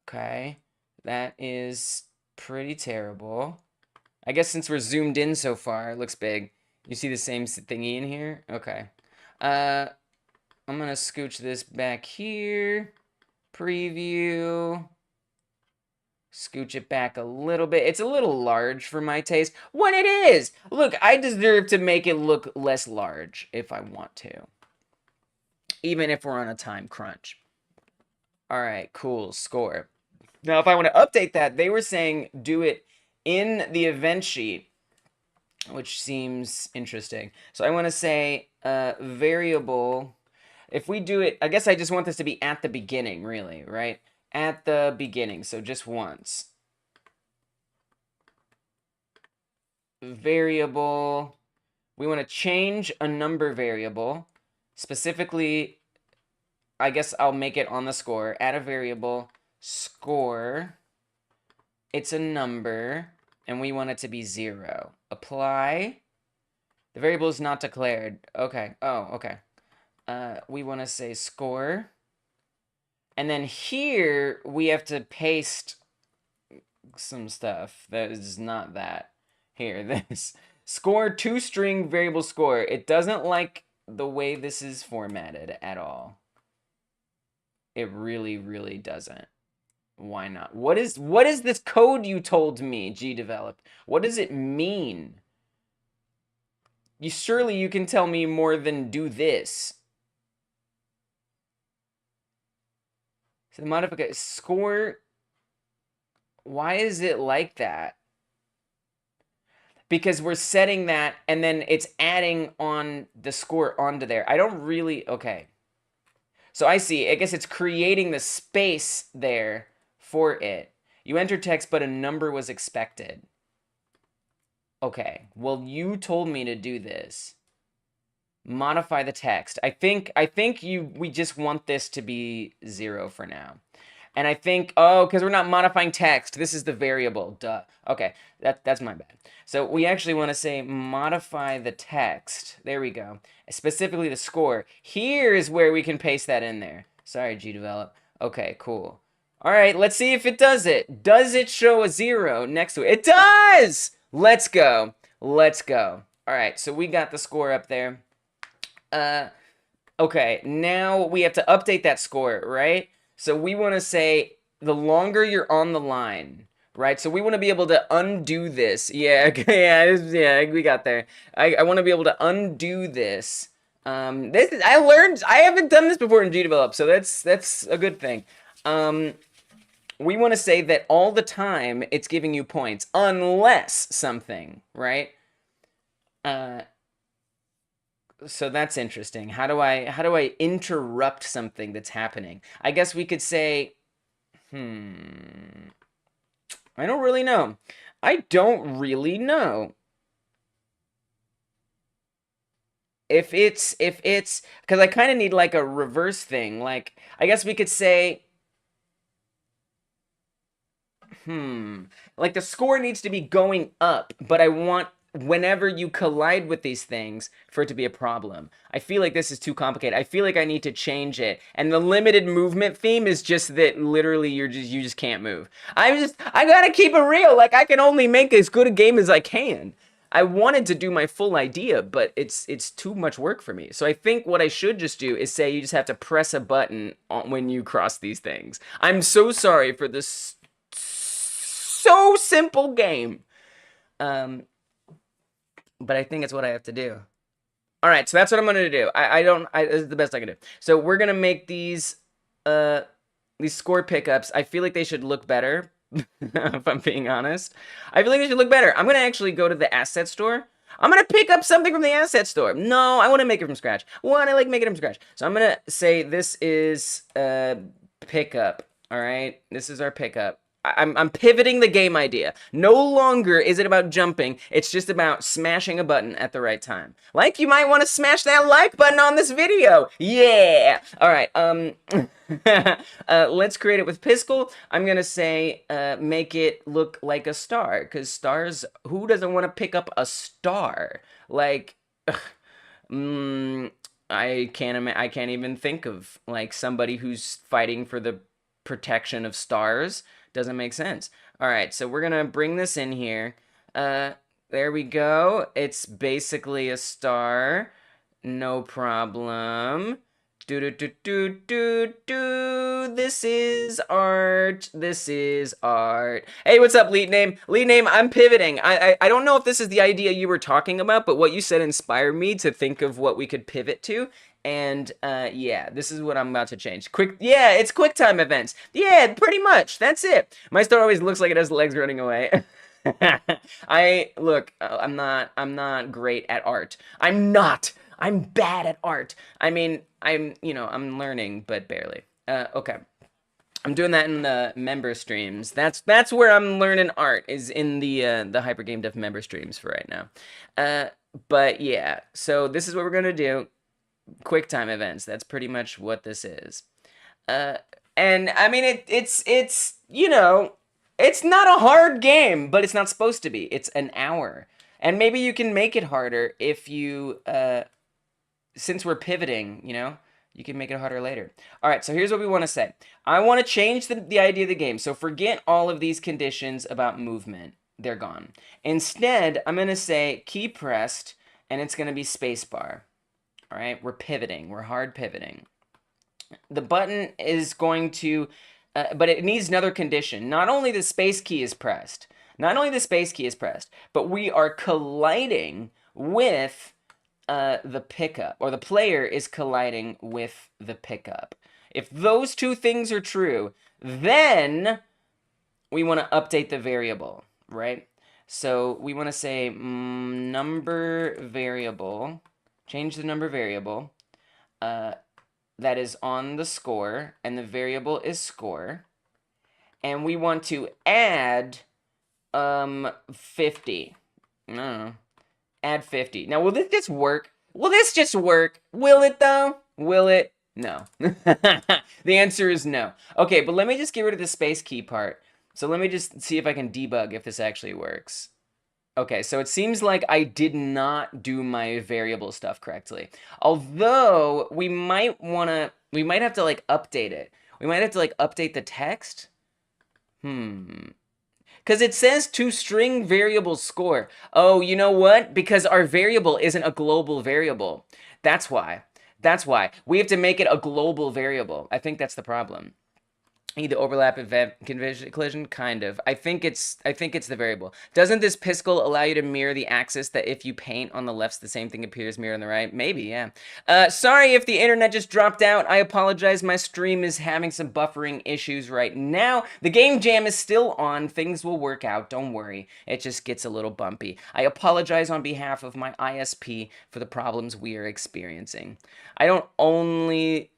[SPEAKER 1] Okay, that is pretty terrible. I guess since we're zoomed in so far, it looks big. You see the same thingy in here? Okay. I'm going to scooch this back here. Preview. Scooch it back a little bit. It's a little large for my taste. What it is! Look, I deserve to make it look less large if I want to. Even if we're on a time crunch. Alright, cool. Score. Now, if I want to update that, they were saying do it in the event sheet, which seems interesting. So I want to say variable. If we do it, I guess I just want this to be at the beginning, really, right? At the beginning, so just once. Variable. We want to change a number variable. Specifically, I guess I'll make it on the score. Add a variable, score. It's a number, and we want it to be 0. Apply. The variable is not declared. Okay. Oh, okay. We want to say score. And then here, we have to paste some stuff that is not that. Here, this. Score two-string variable score. It doesn't like the way this is formatted at all. It really, really doesn't. Why not? What is this code you told me, GDevelop? What does it mean? Surely you can tell me more than do this. So the modifier score, why is it like that? Because we're setting that and then it's adding on the score onto there. I don't really, okay. So I see, I guess it's creating the space there for it. You enter text, but a number was expected. Okay, well, you told me to do this. Modify the text. I think we just want this to be 0 for now. And I think, oh, because we're not modifying text. This is the variable, duh. Okay, that's my bad. So we actually want to say modify the text. There we go. Specifically the score. Here is where we can paste that in there. Sorry, GDevelop. Okay, cool. All right, let's see if it does it. Does it show a 0 next to it? It does! Let's go. Let's go. All right, so we got the score up there. Okay, now we have to update that score, right? So we want to say the longer you're on the line, right? So we want to be able to undo this. Yeah, yeah, we got there. I want to be able to undo this. I haven't done this before in GDevelop, so that's a good thing. we want to say that all the time it's giving you points unless something, right? So that's interesting. How do I interrupt something that's happening? I guess we could say, I don't really know. I don't really know. If it's because I kind of need like a reverse thing. Like I guess we could say, like the score needs to be going up, but I want whenever you collide with these things for it to be a problem. I feel like this is too complicated. I feel like I need to change it. And the limited movement theme is just that literally you just can't move. I gotta keep it real. Like I can only make as good a game as I can. I wanted to do my full idea, but it's too much work for me. So I think what I should just do is say you just have to press a button when you cross these things. I'm so sorry for this so simple game. But I think it's what I have to do. All right, so that's what I'm gonna do. This is the best I can do. So we're gonna make these score pickups. I feel like they should look better, if I'm being honest. I feel like they should look better. I'm gonna actually go to the asset store. I'm gonna pick up something from the asset store. No, I want to make it from scratch. One, I like making it from scratch. So I'm gonna say this is pickup. All right, this is our pickup. I'm pivoting the game idea. No longer is it about jumping. It's just about smashing a button at the right time. Like you might want to smash that like button on this video. Yeah. All right. Let's create it with Piskel. I'm going to say make it look like a star. Because stars, who doesn't want to pick up a star? Like, I can't even think of like somebody who's fighting for the protection of stars. Doesn't make sense. All right, so we're gonna bring this in here. There we go. It's basically a star. No problem. This is art. This is art. Hey, what's up, Lead Name? Lead Name, I'm pivoting. I don't know if this is the idea you were talking about, but what you said inspired me to think of what we could pivot to. And yeah, this is what I'm about to change. It's quick time events. Yeah, pretty much. That's it. My star always looks like it has legs running away. I'm not great at art. I'm bad at art. I mean, I'm learning, but barely. Okay. I'm doing that in the member streams. That's where I'm learning art, is in the Hyper Game Dev member streams for right now. But yeah, so this is what we're gonna do. Quick time events. That's pretty much what this is. And I mean, it's it's not a hard game, but it's not supposed to be. It's an hour. And maybe you can make it harder if you, since we're pivoting, you can make it harder later. All right, so here's what we want to say. I want to change the idea of the game. So forget all of these conditions about movement. They're gone. Instead, I'm going to say key pressed, and it's going to be spacebar. All right, we're pivoting. We're hard pivoting. The button is going to, but it needs another condition. Not only the space key is pressed, but we are colliding with the pickup, or the player is colliding with the pickup. If those two things are true, then we want to update the variable, right? So we want to say number variable. Change the number variable that is on the score, and the variable is score. And we want to add 50. No. Add 50. Now, will this just work? Will it, though? Will it? No. The answer is no. Okay, but let me just get rid of the space key part. So let me just see if I can debug if this actually works. Okay, so it seems like I did not do my variable stuff correctly. Although we might have to like update it. We might have to like update the text. Because it says toString variable score. Oh, you know what? Because our variable isn't a global variable. That's why. We have to make it a global variable. I think that's the problem. Need the overlap event collision? Kind of. I think it's the variable. Doesn't this piskel allow you to mirror the axis that if you paint on the left, the same thing appears mirror on the right? Maybe, yeah. Sorry if the internet just dropped out. I apologize. My stream is having some buffering issues right now. The game jam is still on. Things will work out. Don't worry. It just gets a little bumpy. I apologize on behalf of my ISP for the problems we are experiencing. I don't only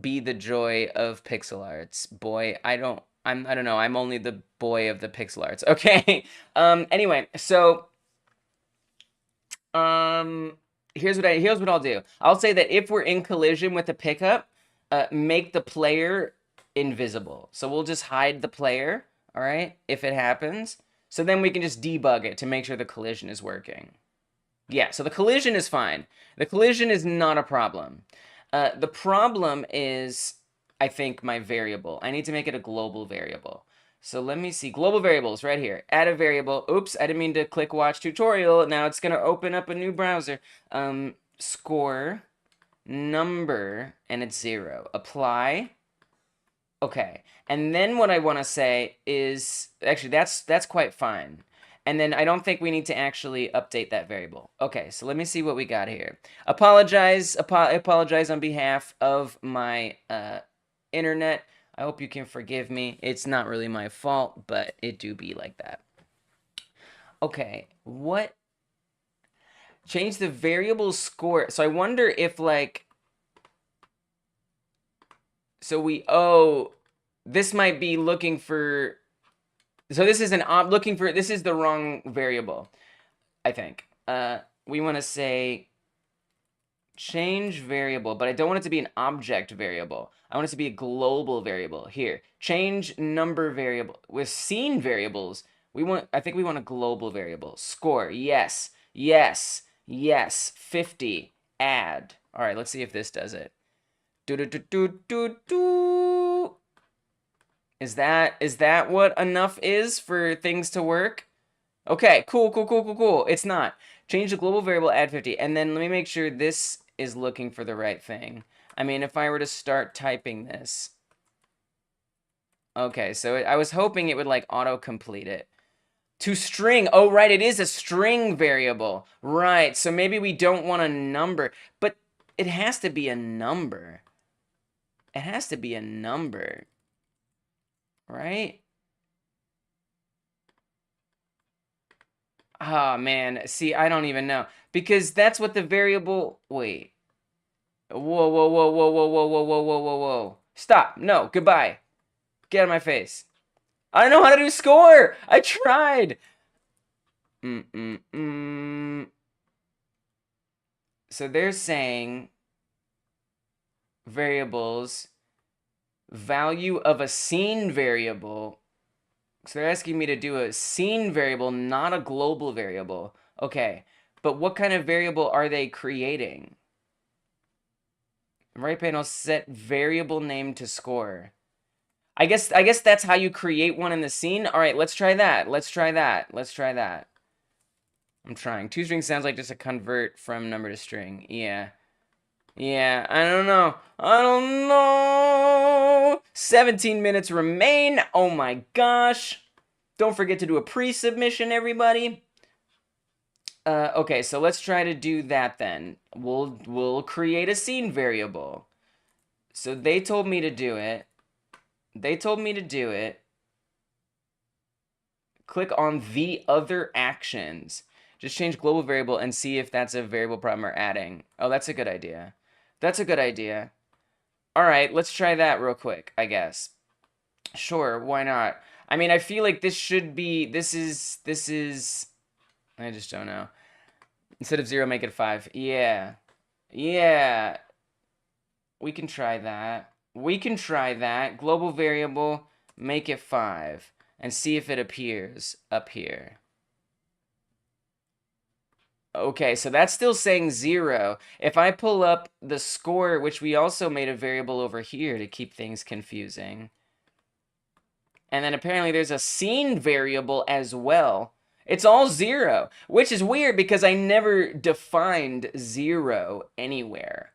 [SPEAKER 1] be the joy of pixel arts. Boy, I don't know. I'm only the boy of the pixel arts. Okay. Anyway, so here's what I'll do. I'll say that if we're in collision with the pickup, make the player invisible. So we'll just hide the player, all right, if it happens. So then we can just debug it to make sure the collision is working. Yeah, so the collision is fine. The collision is not a problem. The problem is, I think, my variable. I need to make it a global variable. So let me see. Global variables right here. Add a variable. Oops, I didn't mean to click watch tutorial. Now it's going to open up a new browser. Score, number, and it's 0. Apply. Okay. And then what I want to say is, actually, that's quite fine. And then I don't think we need to actually update that variable. Okay, so let me see what we got here. Apologize on behalf of my internet. I hope you can forgive me. It's not really my fault, but it do be like that. Okay, what? Change the variable score. So I wonder if, like, so this might be looking for, so this is this is the wrong variable, I think. We want to say change variable, but I don't want it to be an object variable. I want it to be a global variable. Here, change number variable. With scene variables, I think we want a global variable. Score, yes, yes, yes, 50, add. All right, let's see if this does it. Is that what enough is for things to work? Okay, cool. It's not. Change the global variable, add 50. And then let me make sure this is looking for the right thing. I mean, if I were to start typing this. Okay, so I was hoping it would, like, auto-complete it. To string. Oh, right, it is a string variable. Right, so maybe we don't want a number. But it has to be a number. It has to be a number. Right? Oh, man. See, I don't even know. Because that's what the variable... Wait. Whoa. Stop. No. Goodbye. Get out of my face. I don't know how to do score. I tried. So they're saying variables, value of a scene variable. So they're asking me to do a scene variable, not a global variable. Okay, but what kind of variable are they creating? Right panel, set variable name to score. I guess that's how you create one in the scene. All right, let's try that. Let's try that. I'm trying. ToString sounds like just a convert from number to string. Yeah, I don't know. 17 minutes remain. Oh my gosh. Don't forget to do a pre-submission, everybody. Okay, so let's try to do that then. We'll create a scene variable. So they told me to do it. Click on the other actions. Just change global variable and see if that's a variable problem or adding. Oh, that's a good idea. All right, let's try that real quick, I guess. Sure, why not? I mean, I feel like this is, I just don't know. Instead of 0, make it 5. Yeah. We can try that. Global variable, make it 5. And see if it appears up here. Okay, so that's still saying 0. If I pull up the score, which we also made a variable over here to keep things confusing. And then apparently there's a scene variable as well. It's all 0, which is weird because I never defined 0 anywhere.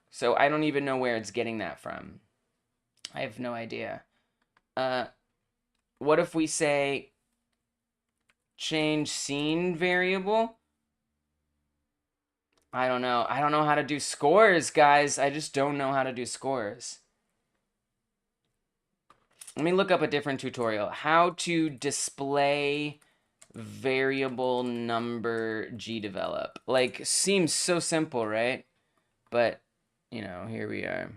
[SPEAKER 1] So I don't even know where it's getting that from. I have no idea. What if we say change scene variable? I don't know. I don't know how to do scores, guys. I just don't know how to do scores. Let me look up a different tutorial. How to display variable number GDevelop. Like, seems so simple, right? But, you know, here we are.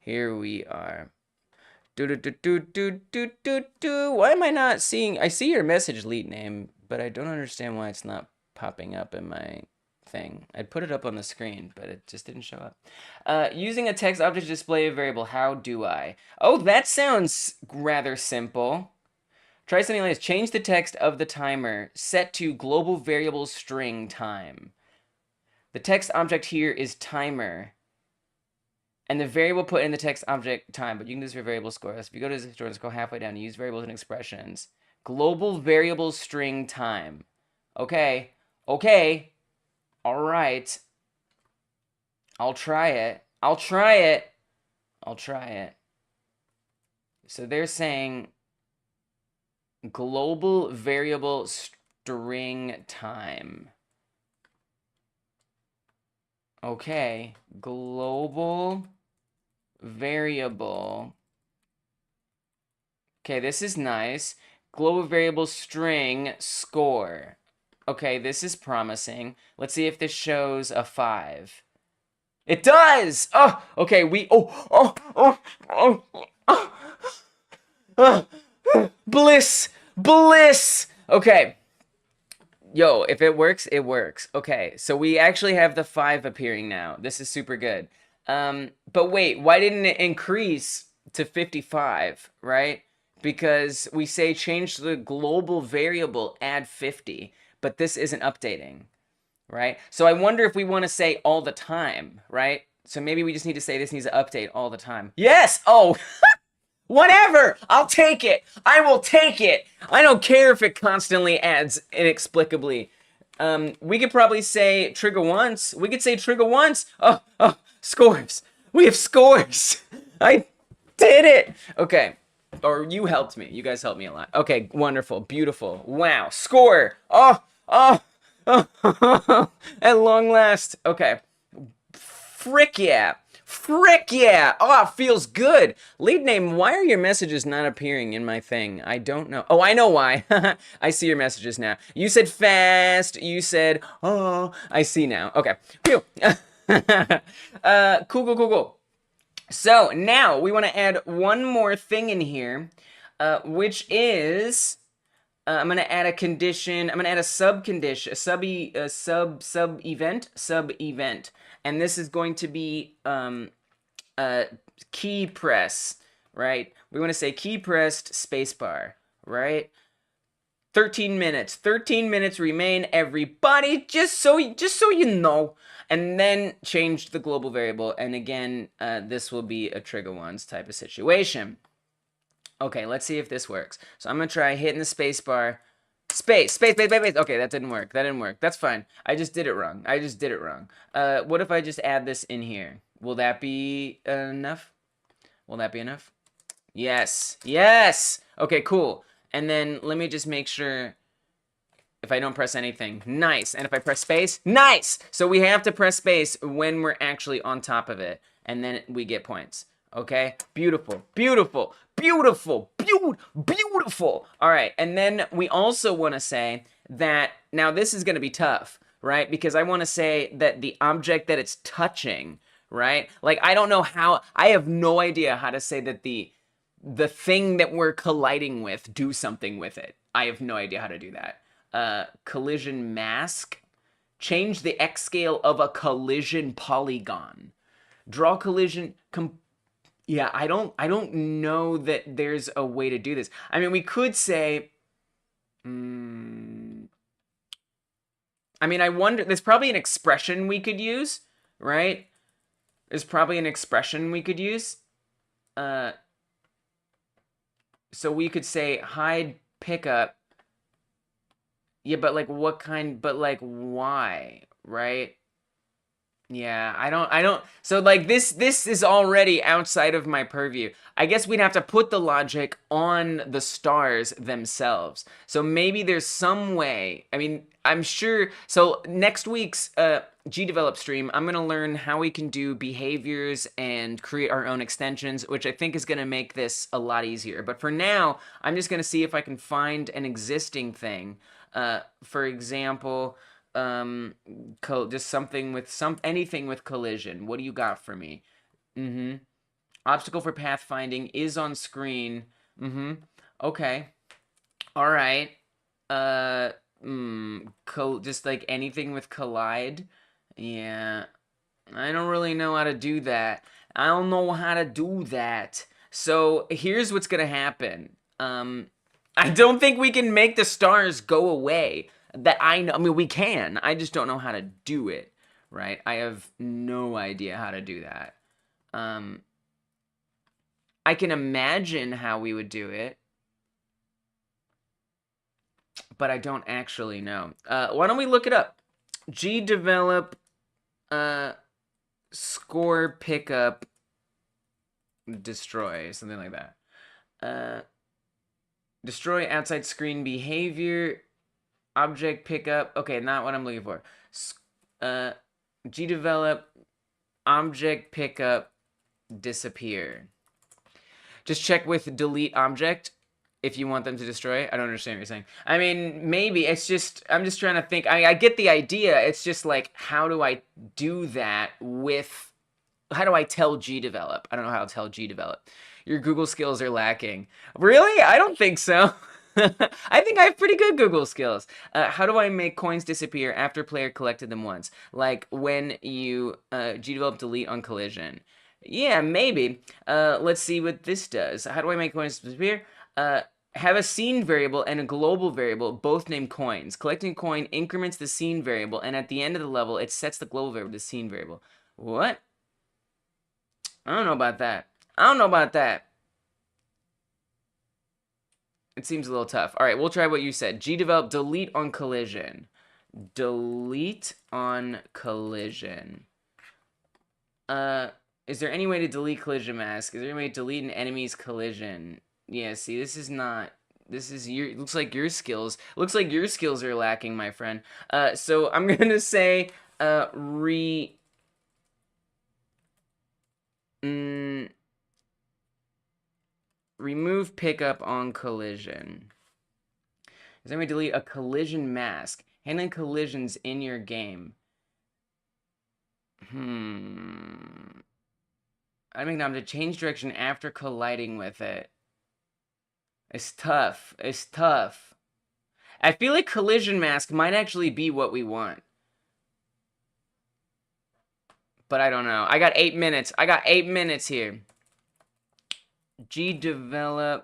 [SPEAKER 1] Here we are. Why am I not seeing? I see your message lead name, but I don't understand why it's not popping up in my thing. I put it up on the screen, but it just didn't show up. Using a text object to display a variable. How do I? Oh, that sounds rather simple. Try something like this. Change the text of the timer. Set to global variable string time. The text object here is timer. And the variable put in the text object time, but you can do this for variable scores. If you go to this tutorial, scroll halfway down, use variables and expressions. Global variable string time. Okay. Okay. All right. I'll try it. I'll try it. I'll try it. So they're saying global variable string time. Okay. Global variable. Okay, this is nice. Global variable string score. Okay, this is promising. Let's see if this shows a 5. It does! Oh, okay, bliss! Bliss! Okay. Yo, if it works, it works. Okay, so we actually have the 5 appearing now. This is super good. But wait, why didn't it increase to 55, right? Because we say change the global variable, add 50, but this isn't updating, right? So I wonder if we want to say all the time, right? So maybe we just need to say this needs to update all the time. Yes! Oh! Whatever! I'll take it! I will take it! I don't care if it constantly adds inexplicably. We could probably say trigger once. We could say trigger once. Oh, scores. We have scores. I did it. Okay. Or you helped me. You guys helped me a lot. Okay, wonderful. Beautiful. Wow. Score. Oh. At long last. Okay. Frick yeah. Frick yeah! Oh, it feels good. Lead name, why are your messages not appearing in my thing? I don't know. Oh, I know why. I see your messages now. You said fast. You said, oh, I see now. Okay. Phew. Cool. So now we want to add one more thing in here, which is... I'm gonna add a condition. I'm gonna add a sub condition, a sub event, and this is going to be key press, right? We want to say key pressed spacebar, right? 13 minutes. 13 minutes remain, everybody. Just so you know. And then change the global variable, and again, this will be a trigger once type of situation. Okay, let's see if this works. So I'm gonna try hitting the space bar. Space. Okay, that didn't work. That's fine. I just did it wrong. What if I just add this in here? Will that be enough? Yes. Okay, cool. And then let me just make sure if I don't press anything. Nice. And if I press space, nice. So we have to press space when we're actually on top of it, and then we get points. Okay, beautiful. All right, and then we also want to say that, now this is going to be tough, right? Because I want to say that the object that it's touching, right? Like, I don't know how, I have no idea how to say that the thing that we're colliding with, do something with it. I have no idea how to do that. Collision mask. Change the X scale of a collision polygon. Draw collision... Yeah, I don't know that there's a way to do this. I mean, we could say... I mean, I wonder... There's probably an expression we could use, right? So we could say hide pickup. Yeah, but like what kind... But like why, right? Yeah, I don't so like this is already outside of my purview. I guess we'd have to put the logic on the stars themselves. So maybe there's some way. I mean, I'm sure so next week's GDevelop stream, I'm going to learn how we can do behaviors and create our own extensions, which I think is going to make this a lot easier. But for now, I'm just going to see if I can find an existing thing. For example, just something with anything with collision. What do you got for me? Mm-hmm. Obstacle for pathfinding is on screen. Mm-hmm. Okay. All right. Uh, just like anything with collide. Yeah. I don't really know how to do that. I don't know how to do that. So here's what's gonna happen. I don't think we can make the stars go away. That I know. I mean, we can. I just don't know how to do it. Right? I have no idea how to do that. Um, I can imagine how we would do it, but I don't actually know. Why don't we look it up? GDevelop, score pickup destroy, something like that. Destroy outside screen behavior, object pickup. Okay, not what I'm looking for. GDevelop, object pickup, disappear. Just check with delete object if you want them to destroy. I don't understand what you're saying. I mean, maybe it's just, I'm just trying to think. I get the idea. It's just like, how do I do that with, how do I tell GDevelop? I don't know how to tell GDevelop. Your Google skills are lacking. Really? I don't think so. I think I have pretty good Google skills. How do I make coins disappear after player collected them once? Like when you GDevelop delete on collision. Yeah, maybe. Let's see what this does. How do I make coins disappear? Have a scene variable and a global variable, both named coins. Collecting a coin increments the scene variable, and at the end of the level, it sets the global variable to the scene variable. What? I don't know about that. I don't know about that. It seems a little tough. All right, we'll try what you said. GDevelop delete on collision. Delete on collision. Is there any way to delete collision mask? Is there any way to delete an enemy's collision? Yeah, see, this is not. This is your. Looks like your skills. Looks like your skills are lacking, my friend. So I'm gonna say, remove pickup on collision. Is there any way to delete a collision mask? Handling collisions in your game. I make them to change direction after colliding with it. It's tough. It's tough. I feel like collision mask might actually be what we want. But I don't know. I got 8 minutes. I got 8 minutes here. GDevelop.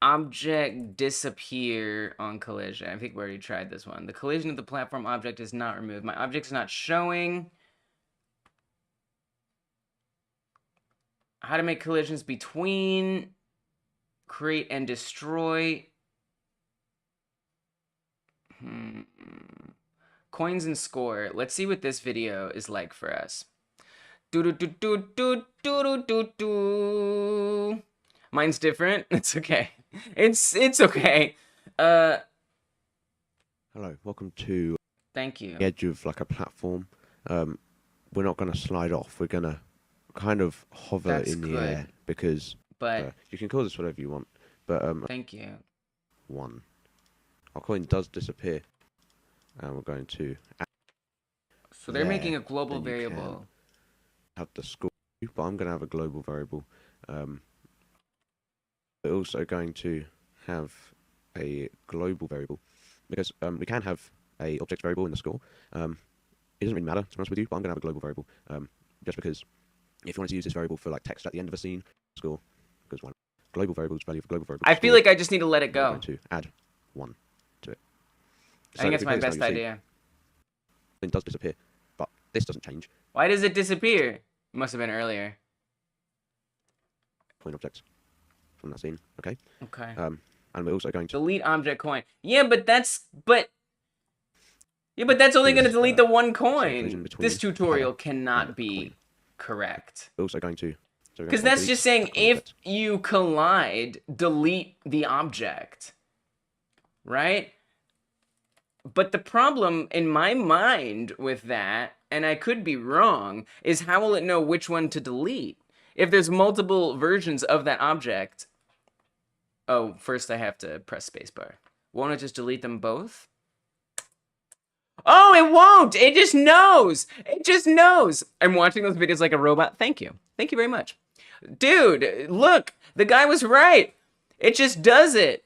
[SPEAKER 1] Object disappear on collision. I think we already tried this one. The collision of the platform object is not removed. My object's not showing. How to make collisions between. Create and destroy. Coins and score. Let's see what this video is like for us. Mine's different. It's okay. It's okay.
[SPEAKER 3] Hello, welcome to
[SPEAKER 1] Thank you.
[SPEAKER 3] the edge of like a platform. We're not going to slide off. We're going to kind of hover
[SPEAKER 1] That's
[SPEAKER 3] in the
[SPEAKER 1] good.
[SPEAKER 3] air because
[SPEAKER 1] But
[SPEAKER 3] you can call this whatever you want. But
[SPEAKER 1] thank you.
[SPEAKER 3] one, our coin does disappear, and we're going to
[SPEAKER 1] So they're
[SPEAKER 3] there,
[SPEAKER 1] making a global
[SPEAKER 3] then you
[SPEAKER 1] variable.
[SPEAKER 3] have the score, but I'm going to have a global variable. We're also going to have a global variable because we can have a object variable in the score. It doesn't really matter, to be honest with you, but I'm going to have a global variable just because if you wanted to use this variable for like text at the end of a scene, score, because one global variables value for global variable.
[SPEAKER 1] I feel like I just need to let it
[SPEAKER 3] I'm
[SPEAKER 1] go.
[SPEAKER 3] going to add 1 to it.
[SPEAKER 1] I think
[SPEAKER 3] if
[SPEAKER 1] that's
[SPEAKER 3] you
[SPEAKER 1] my
[SPEAKER 3] play this
[SPEAKER 1] best
[SPEAKER 3] now, you'll see
[SPEAKER 1] idea.
[SPEAKER 3] It does disappear, but this doesn't change.
[SPEAKER 1] Why does it disappear? It must have been earlier.
[SPEAKER 3] Coin objects from that scene, okay?
[SPEAKER 1] Okay.
[SPEAKER 3] And we're also going to
[SPEAKER 1] Delete object coin. Yeah, but Yeah, but that's only
[SPEAKER 3] is,
[SPEAKER 1] going to delete the one
[SPEAKER 3] collision
[SPEAKER 1] coin.
[SPEAKER 3] between
[SPEAKER 1] This tutorial
[SPEAKER 3] player
[SPEAKER 1] cannot
[SPEAKER 3] and
[SPEAKER 1] be
[SPEAKER 3] coin.
[SPEAKER 1] correct.
[SPEAKER 3] We're also going to
[SPEAKER 1] Because that's just saying
[SPEAKER 3] coin
[SPEAKER 1] if
[SPEAKER 3] effect.
[SPEAKER 1] you collide, delete the object. Right? But the problem in my mind with that, and I could be wrong, is how will it know which one to delete? If there's multiple versions of that object. Oh, first I have to press spacebar. Won't it just delete them both? Oh, it won't! It just knows! It just knows! I'm watching those videos like a robot. Thank you. Thank you very much. Dude, look! The guy was right! It just does it!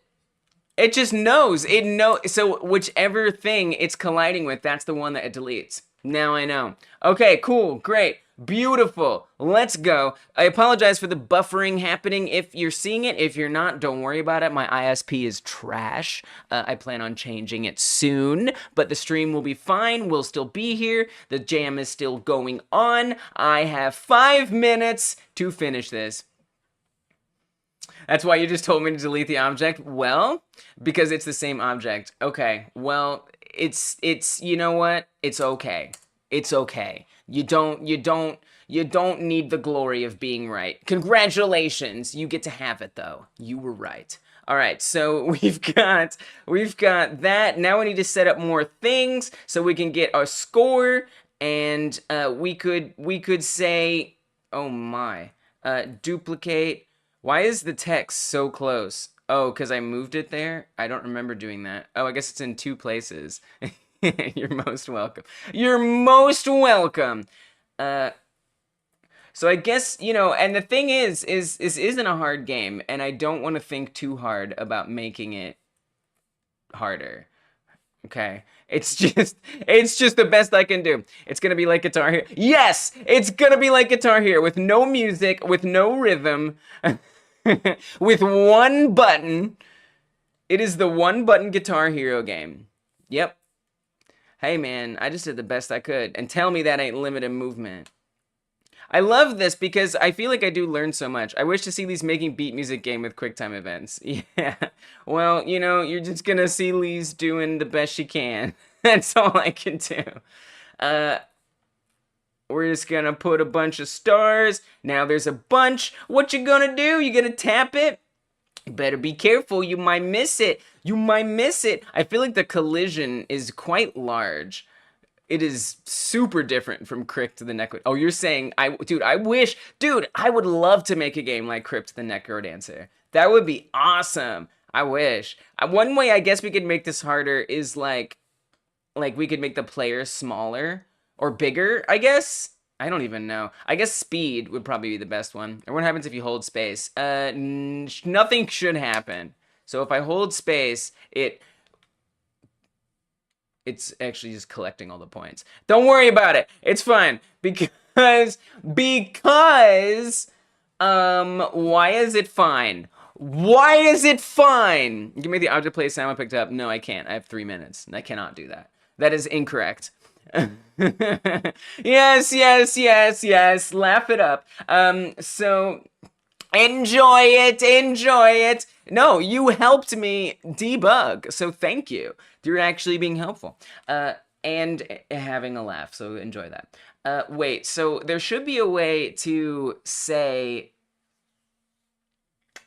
[SPEAKER 1] It just knows. It knows. So whichever thing it's colliding with, that's the one that it deletes. Now I know. Okay, cool, great, beautiful. Let's go. I apologize for the buffering happening if you're seeing it. If you're not, don't worry about it. My ISP is trash. I plan on changing it soon, but the stream will be fine. We'll still be here. The jam is still going on. I have 5 minutes to finish this. That's why you just told me to delete the object? Well, because it's the same object. Okay, well, it's you know what? It's okay. It's okay. You don't need the glory of being right. Congratulations. You get to have it though. You were right. All right, so we've got that. Now we need to set up more things so we can get our score, and we could say, oh my, duplicate. Why is the text so close? Oh, because I moved it there? I don't remember doing that. Oh, I guess it's in 2 places. You're most welcome. You're most welcome. So I guess, you know, and the thing is this isn't a hard game, and I don't want to think too hard about making it harder. Okay, it's just the best I can do. It's gonna be like Guitar Hero. Yes, it's gonna be like Guitar Hero with no music, with no rhythm, with one button. It is the one button Guitar Hero game. Yep. Hey man, I just did the best I could, and tell me that ain't limited movement. I love this because I feel like I do learn so much. I wish to see Lee's making beat music game with QuickTime events. Yeah. Well, you know, you're just gonna see Lee's doing the best she can. That's all I can do. We're just gonna put a bunch of stars. Now there's a bunch. What you gonna do? You gonna tap it? You better be careful. You might miss it. You might miss it. I feel like the collision is quite large. It is super different from Crypt to the Necro. Oh, you're saying, I would love to make a game like Crypt to the Necrodancer. That would be awesome. I wish. One way I guess we could make this harder is like we could make the players smaller or bigger, I guess. I don't even know. I guess speed would probably be the best one. Or what happens if you hold space? Nothing should happen. So if I hold space, it's actually just collecting all the points. Don't worry about it. It's fine. Because, why is it fine? Why is it fine? You can make the object play sound I picked up. No, I can't. I have 3 minutes. I cannot do that. That is incorrect. Yes. Laugh it up. So, enjoy it. No, you helped me debug, so thank you. You're actually being helpful. And having a laugh, so enjoy that. Wait, so there should be a way to say...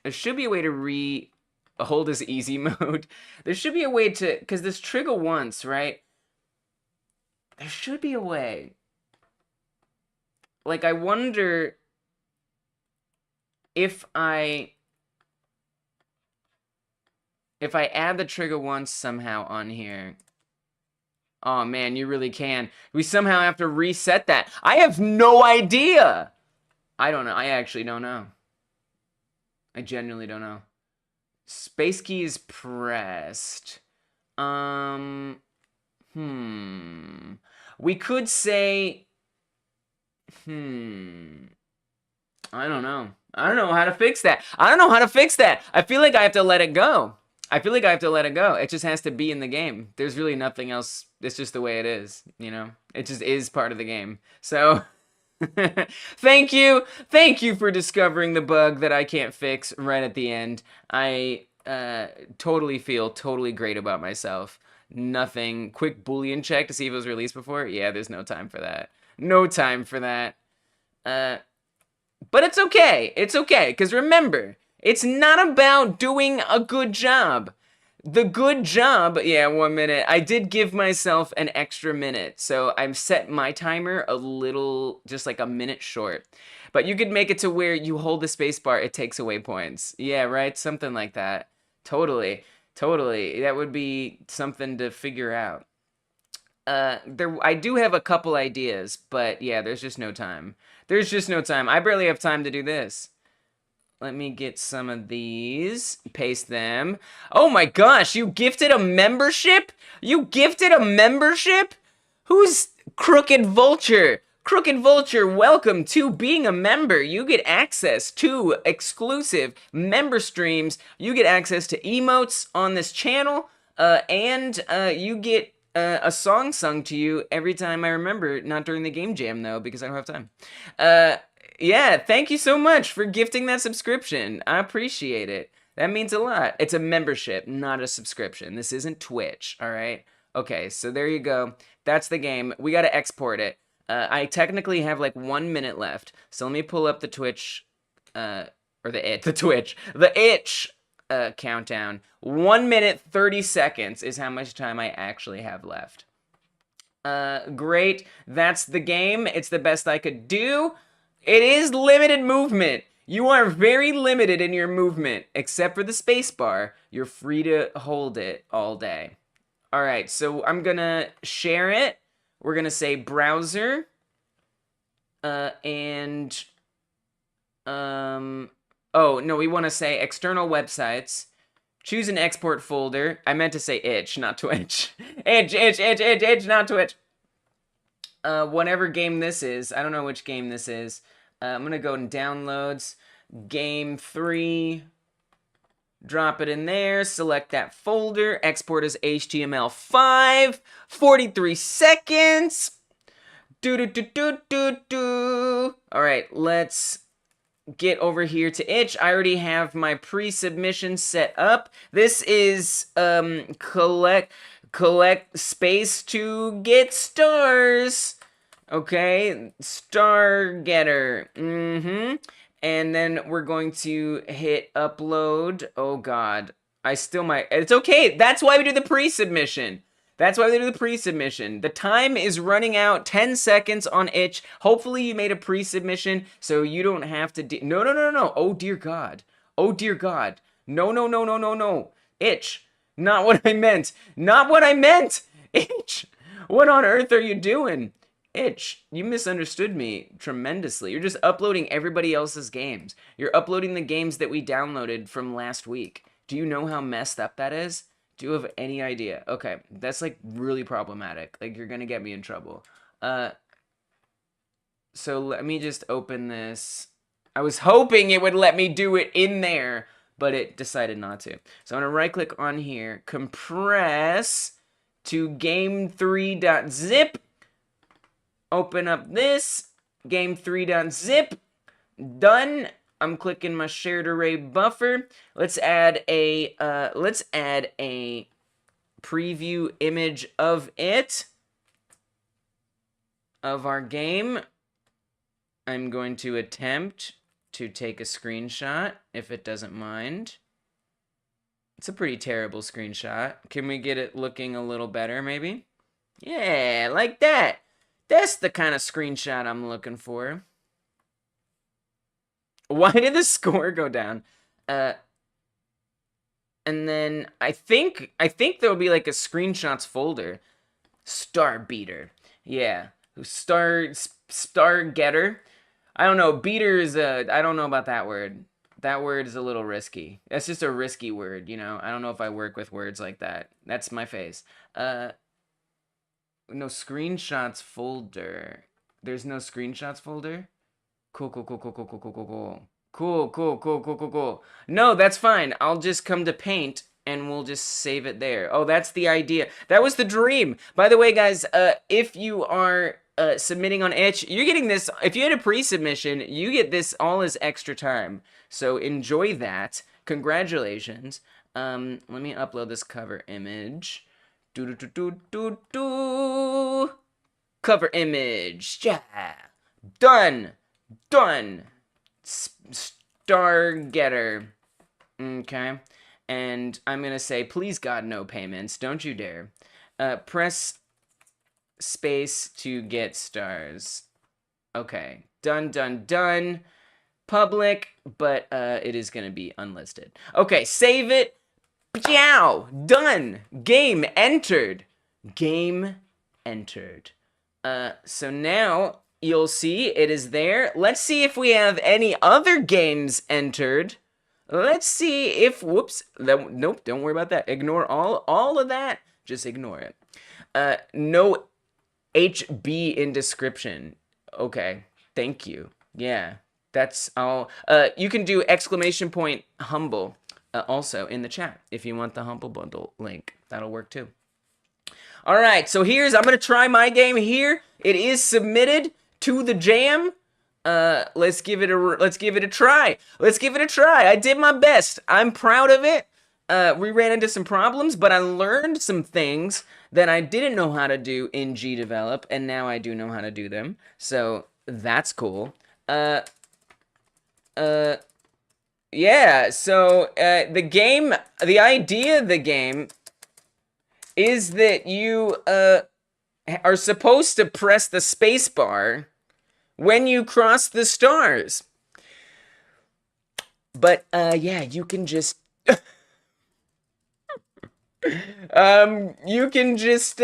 [SPEAKER 1] There should be a way to hold as easy mode. There should be a way to... Because this trigger once, right? There should be a way. Like, I wonder... If I add the trigger once somehow on here. Oh man, you really can. We somehow have to reset that. I have no idea. I don't know. I actually don't know. I genuinely don't know. Space key is pressed. We could say I don't know. I don't know how to fix that. I feel like I have to let it go. It just has to be in the game. There's really nothing else. It's just the way it is, you know? It just is part of the game. So, thank you. Thank you for discovering the bug that I can't fix right at the end. I totally feel totally great about myself. Nothing. Quick Boolean check to see if it was released before. Yeah, there's no time for that. No time for that. But it's okay. It's okay, because remember, it's not about doing a good job. The good job, yeah, 1 minute. I did give myself an extra minute, so I've set my timer a little, just like a minute short. But you could make it to where you hold the space bar, it takes away points. Yeah, right? Something like that. Totally. Totally. That would be something to figure out. I do have a couple ideas, but yeah, there's just no time. There's just no time. I barely have time to do this. Let me get some of these, paste them. Oh my gosh, you gifted a membership? You gifted a membership? Who's Crooked Vulture? Crooked Vulture, welcome to being a member. You get access to exclusive member streams. You get access to emotes on this channel, and you get a song sung to you every time I remember. Not during the game jam, though, because I don't have time. Yeah, thank you so much for gifting that subscription. I appreciate it. That means a lot. It's a membership, not a subscription. This isn't Twitch, all right? Okay, so there you go. That's the game. We got to export it. I technically have like 1 minute left. So let me pull up the Twitch, the itch countdown. 1 minute, 30 seconds is how much time I actually have left. Great. That's the game. It's the best I could do. It is limited movement. You are very limited in your movement, except for the space bar. You're free to hold it all day. All right, so I'm gonna share it. We're gonna say browser, oh no, we want to say external websites. Choose an export folder. I meant to say itch, not Twitch. itch, not Twitch. Whatever game this is, I don't know which game this is. I'm gonna go in downloads, game 3, drop it in there, select that folder, export as HTML5, 43 seconds. All right, let's get over here to itch. I already have my pre-submission set up. This is collect space to get stars. Okay, star getter. And then we're going to hit upload. Oh god, I still might. It's okay. That's why we do the pre-submission. That's why they do the pre-submission. The time is running out. 10 seconds on itch. Hopefully you made a pre-submission so you don't have to. No. Oh dear god. Oh dear god. No. Itch. Not what I meant. Not what I meant. Itch. What on earth are you doing? Itch, you misunderstood me tremendously. You're just uploading everybody else's games. You're uploading the games that we downloaded from last week. Do you know how messed up that is? Do you have any idea? Okay, that's like really problematic. Like you're gonna get me in trouble. So let me just open this. I was hoping it would let me do it in there, but it decided not to. So I'm gonna right click on here, compress to game3.zip. Open up this, game3.zip, done. I'm clicking my shared array buffer. Let's add a preview image of it, of our game. I'm going to attempt to take a screenshot if it doesn't mind. It's a pretty terrible screenshot. Can we get it looking a little better maybe? Yeah, like that. That's the kind of screenshot I'm looking for. Why did the score go down? And then I think there'll be like a screenshots folder. Star beater. Yeah. Star getter. I don't know. Beater is I don't know about that word. That word is a little risky. That's just a risky word, you know. I don't know if I work with words like that. That's my face. No screenshots folder. There's no screenshots folder? Cool. No, that's fine. I'll just come to Paint and we'll just save it there. Oh, that's the idea. That was the dream. By the way, guys, if you are submitting on itch, you're getting this. If you had a pre-submission, you get this all as extra time. So enjoy that. Congratulations. Let me upload this cover image. Do do do do do do. Cover image. Yeah. Done. Done. Star getter. Okay. And I'm gonna say, please God, no payments. Don't you dare. Press space to get stars. Okay. Done, done, done. Public, but it is gonna be unlisted. Okay, save it. Yow! Done. Game entered. Game entered. So now you'll see it is there. Let's see if we have any other games entered. Let's see if, whoops, nope, don't worry about that. Ignore all of that. Just ignore it. No HB in description. Okay, thank you. Yeah, that's all. You can do exclamation point humble also in the chat if you want the humble bundle link. That'll work too. All right, so I'm gonna try my game here. It is submitted to the jam. Let's give it a try. Let's give it a try. I did my best. I'm proud of it. We ran into some problems, but I learned some things that I didn't know how to do in GDevelop, and now I do know how to do them. So that's cool. Yeah. So the idea of the game is that you are supposed to press the space bar when you cross the stars. But yeah, you can just you can just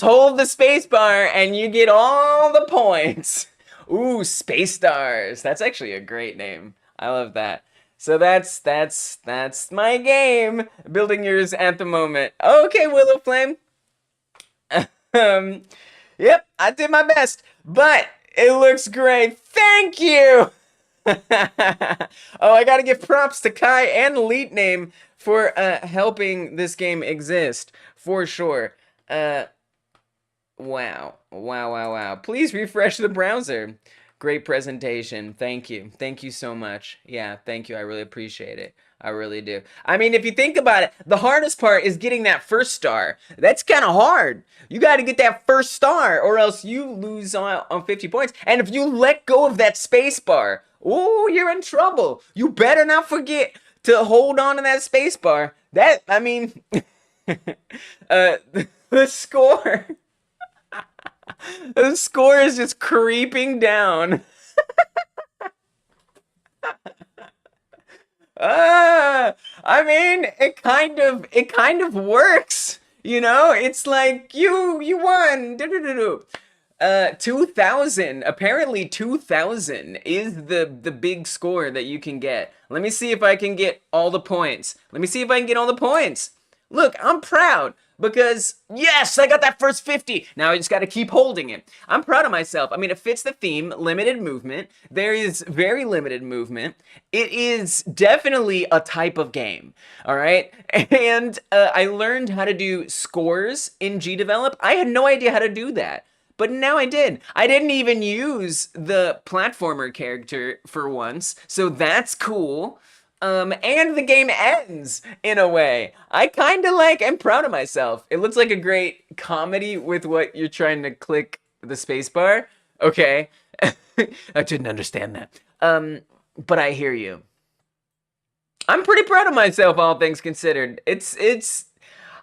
[SPEAKER 1] hold the space bar and you get all the points. Ooh, Space Stars. That's actually a great name. I love that. So that's my game. Building yours at the moment. Okay, Willow Flame. Yep, I did my best, but it looks great. Thank you. Oh, I gotta give props to Kai and Elite Name for helping this game exist, for sure. Wow. Please refresh the browser. Great presentation. Thank you. Thank you so much. Yeah, thank you. I really appreciate it. I really do. I mean, if you think about it, the hardest part is getting that first star. That's kind of hard. You got to get that first star or else you lose on 50 points. And if you let go of that space bar, oh, you're in trouble. You better not forget to hold on to that space bar. The score... The score is just creeping down. I mean, it kind of works. You know, it's like you won. 2,000. Apparently 2,000 is the big score that you can get. Let me see if I can get all the points. Look, I'm proud. Because, yes, I got that first 50. Now I just got to keep holding it. I'm proud of myself. I mean, it fits the theme, limited movement. There is very limited movement. It is definitely a type of game, all right? And I learned how to do scores in GDevelop. I had no idea how to do that. But now I did. I didn't even use the platformer character for once, so that's cool. And the game ends in a way. I kind of am proud of myself. It looks like a great comedy with what you're trying to click the spacebar. Okay. I didn't understand that. But I hear you. I'm pretty proud of myself, all things considered.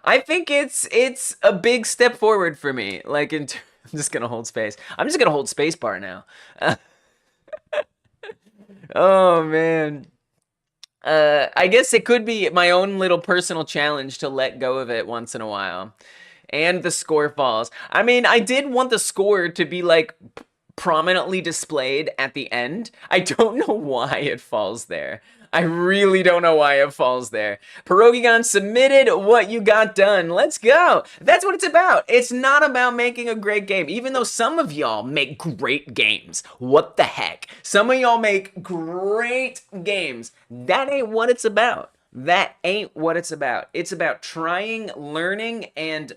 [SPEAKER 1] I think it's a big step forward for me. I'm just gonna hold space. I'm just gonna hold spacebar now. Oh, man. I guess it could be my own little personal challenge to let go of it once in a while. And the score falls. I mean, I did want the score to be prominently displayed at the end. I don't know why it falls there. I really don't know why it falls there. Pierogigon submitted what you got done. Let's go. That's what it's about. It's not about making a great game, even though some of y'all make great games. What the heck? Some of y'all make great games. That ain't what it's about. That ain't what it's about. It's about trying, learning, and,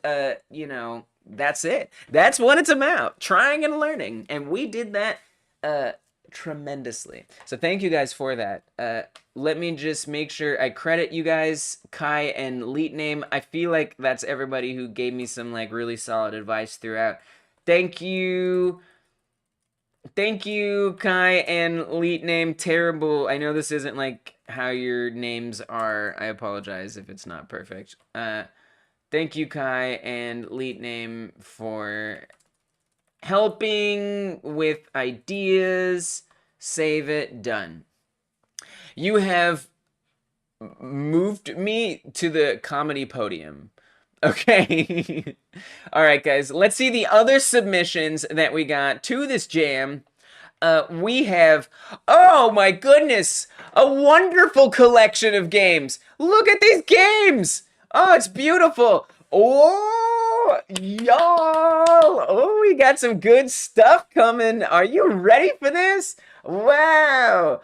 [SPEAKER 1] that's it. That's what it's about. Trying and learning. And we did that, tremendously. So thank you guys for that. Let me just make sure I credit you guys, Kai and Leet Name. I feel like that's everybody who gave me some like really solid advice throughout. Thank you. Thank you, Kai and Leet Name. Terrible. I know this isn't like how your names are. I apologize if it's not perfect. Thank you, Kai and Leet Name, for helping with ideas. Save it. Done. You have moved me to the comedy podium. Okay. All right, guys. Let's see the other submissions that we got to this jam. We have, oh my goodness, a wonderful collection of games. Look at these games. Oh, it's beautiful. Oh, y'all. Oh, we got some good stuff coming. Are you ready for this? Wow.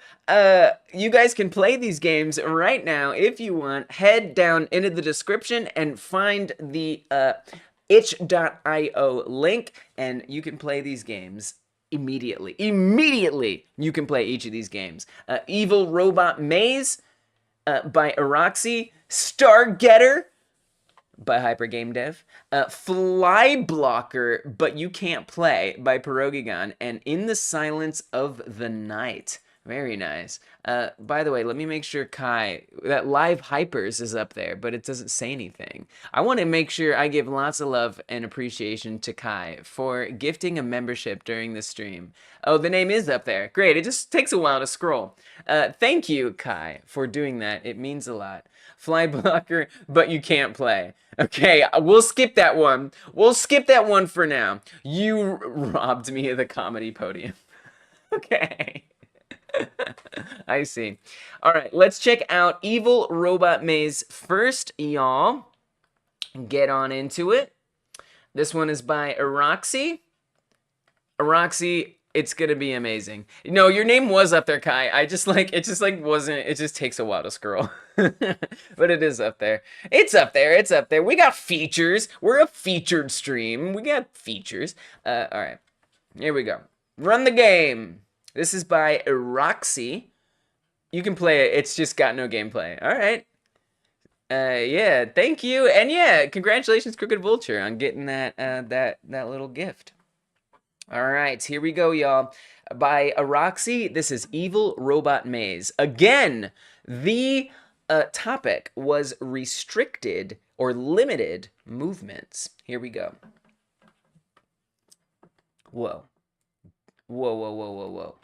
[SPEAKER 1] You guys can play these games right now if you want. Head down into the description and find the itch.io link, and you can play these games immediately. Immediately, you can play each of these games. Evil Robot Maze by Aroxy, Stargetter by Hyper Game Dev, Fly Blocker, But You Can't Play by Pierogigon, and In the Silence of the Night. Very nice. By the way, let me make sure, Kai, that Live Hypers is up there, but it doesn't say anything. I want to make sure I give lots of love and appreciation to Kai for gifting a membership during the stream. Oh, the name is up there. Great. It just takes a while to scroll. Thank you, Kai, for doing that. It means a lot. Fly Blocker, But You Can't Play. Okay, we'll skip that one. We'll skip that one for now. You robbed me of the comedy podium. Okay. I see. All right, let's check out Evil Robot Maze first, y'all. Get on into it. This one is by Aroxy. Aroxy, it's gonna be amazing. No, your name was up there, Kai. It just wasn't. It just takes a while to scroll, but it is up there. It's up there. It's up there. We got features. We're a featured stream. We got features. All right, here we go. Run the game. This is by Aroxy. You can play it. It's just got no gameplay. All right. Yeah. Thank you, and yeah, congratulations, Crooked Vulture, on getting that that little gift. All right, here we go, y'all. By Aroxy, this is Evil Robot Maze. Again, the topic was restricted or limited movements. Here we go. Whoa. Whoa, whoa, whoa, whoa, whoa.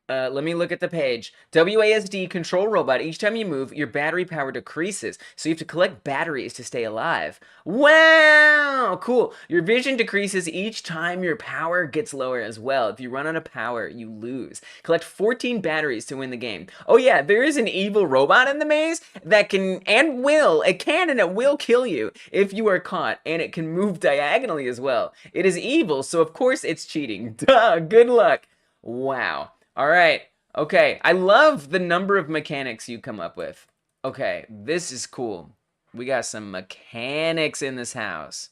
[SPEAKER 1] Let me look at the page. WASD control robot. Each time you move, your battery power decreases. So you have to collect batteries to stay alive. Wow! Cool. Your vision decreases each time your power gets lower as well. If you run out of power, you lose. Collect 14 batteries to win the game. Oh yeah, there is an evil robot in the maze that can and it will kill you if you are caught, and it can move diagonally as well. It is evil, so of course it's cheating. Duh, good luck. Wow. All right. Okay. I love the number of mechanics you come up with. Okay. This is cool. We got some mechanics in this house.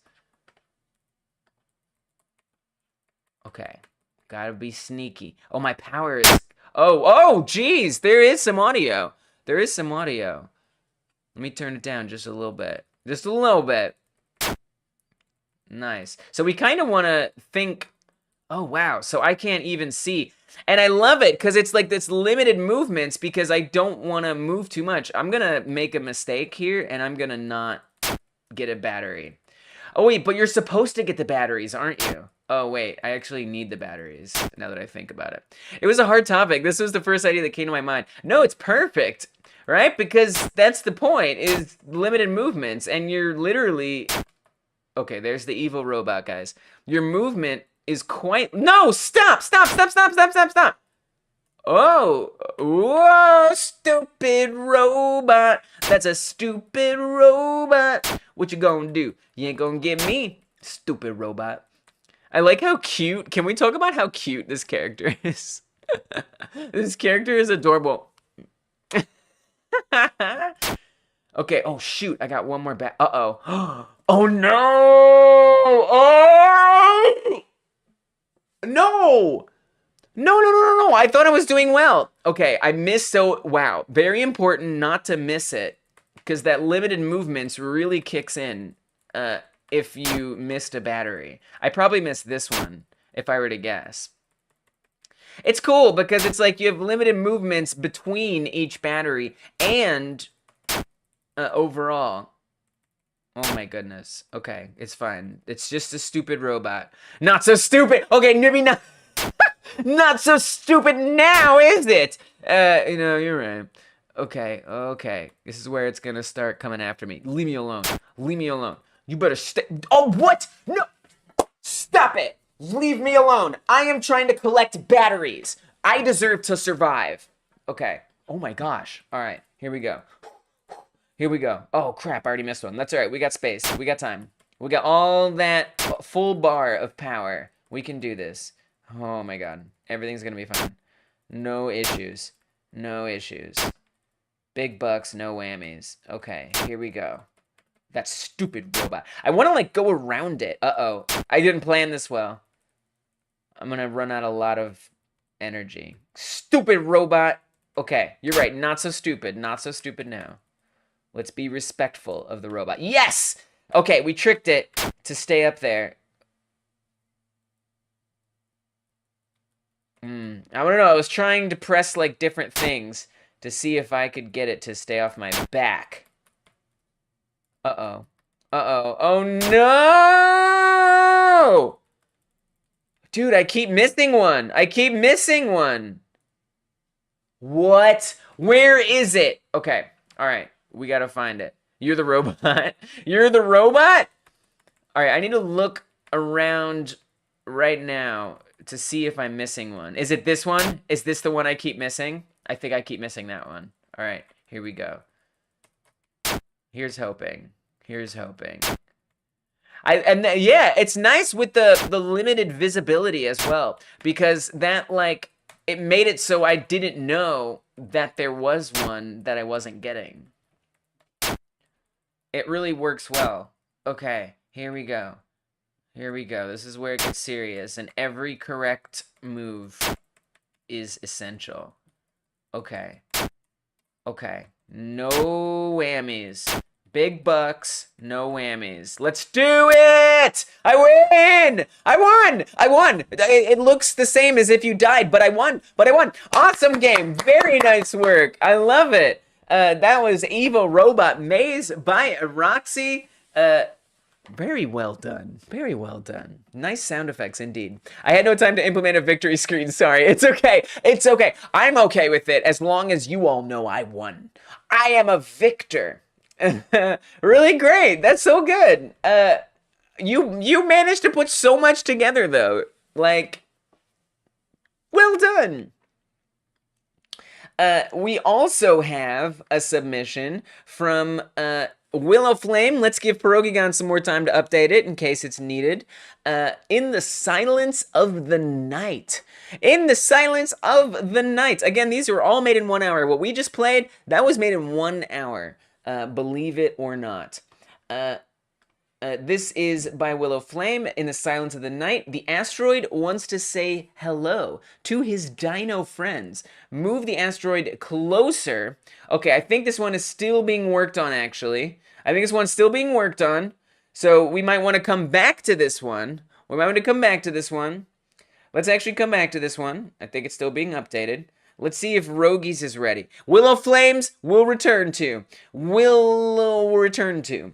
[SPEAKER 1] Okay. Gotta be sneaky. Oh, my power is... Oh, geez. There is some audio. There is some audio. Let me turn it down just a little bit. Just a little bit. Nice. So we kind of want to think... Oh, wow. So I can't even see... And I love it because it's like this limited movements because I don't want to move too much. I'm going to make a mistake here and I'm going to not get a battery. Oh, wait, but you're supposed to get the batteries, aren't you? Oh, wait, I actually need the batteries now that I think about it. It was a hard topic. This was the first idea that came to my mind. No, it's perfect, right? Because that's the point, is limited movements. And you're literally... Okay, there's the evil robot, guys. Your movement... is quite... No! Stop! Stop! Stop! Stop! Stop! Stop! Stop! Oh! Whoa! Stupid robot! That's a stupid robot! What you gonna do? You ain't gonna get me, stupid robot. I like how cute... Can we talk about how cute this character is? This character is adorable. Okay, oh shoot, I got one more back. Uh-oh. Oh no! Oh! No! No, no, no, no, no. I thought I was doing well. Okay, I missed. So, wow. Very important not to miss it. Because that limited movements really kicks in if you missed a battery. I probably missed this one, if I were to guess. It's cool because it's like you have limited movements between each battery and overall. Oh my goodness. Okay, it's fine. It's just a stupid robot. Not so stupid. Okay, maybe not. Not so stupid now, is it? You're right. Okay, okay. This is where it's gonna start coming after me. Leave me alone. Leave me alone. You better stay. Oh, what? No! Stop it! Leave me alone. I am trying to collect batteries. I deserve to survive. Okay. Oh my gosh. All right, here we go. Here we go. Oh crap, I already missed one. That's all right. We got space. We got time. We got all that full bar of power. We can do this. Oh my god. Everything's gonna be fine. No issues. No issues. Big bucks, no whammies. Okay, here we go. That stupid robot. I want to, like, go around it. Uh-oh. I didn't plan this well. I'm gonna run out a lot of energy. Stupid robot. Okay, you're right. Not so stupid. Not so stupid now. Let's be respectful of the robot. Yes! Okay, we tricked it to stay up there. I don't know. I was trying to press, like, different things to see if I could get it to stay off my back. Uh-oh. Uh-oh. Oh, no! Dude, I keep missing one. I keep missing one. What? Where is it? Okay. All right. We gotta find it. You're the robot. You're the robot? All right. I need to look around right now to see if I'm missing one. Is it this one? Is this the one I keep missing? I think I keep missing that one. All right. Here we go. Here's hoping. Here's hoping. Yeah, it's nice with the limited visibility as well, because that, like, it made it so I didn't know that there was one that I wasn't getting. It really works well. Okay, here we go. Here we go. This is where it gets serious, and every correct move is essential. Okay. Okay. No whammies. Big bucks, no whammies. Let's do it! I win! I won! I won! It looks the same as if you died, but I won! But I won! Awesome game! Very nice work! I love it! That was Evo Robot Maze by Roxy. Very well done. Very well done. Nice sound effects indeed. I had no time to implement a victory screen. Sorry. It's okay. It's okay. I'm okay with it as long as you all know I won. I am a victor. Really great. That's so good. You managed to put so much together though. Like, well done. We also have a submission from Willow Flame. Let's give Pierogigon some more time to update it in case it's needed. In the Silence of the Night. In the Silence of the Night. Again, these were all made in 1 hour. What we just played, that was made in 1 hour. Believe it or not. This is by Willow Flame. In the Silence of the Night, the asteroid wants to say hello to his dino friends. Move the asteroid closer. Okay, I think this one is still being worked on, actually. I think this one's still being worked on. So we might want to come back to this one. We might want to come back to this one. Let's actually come back to this one. I think it's still being updated. Let's see if Rogies is ready. Willow Flames will return to. Will return to.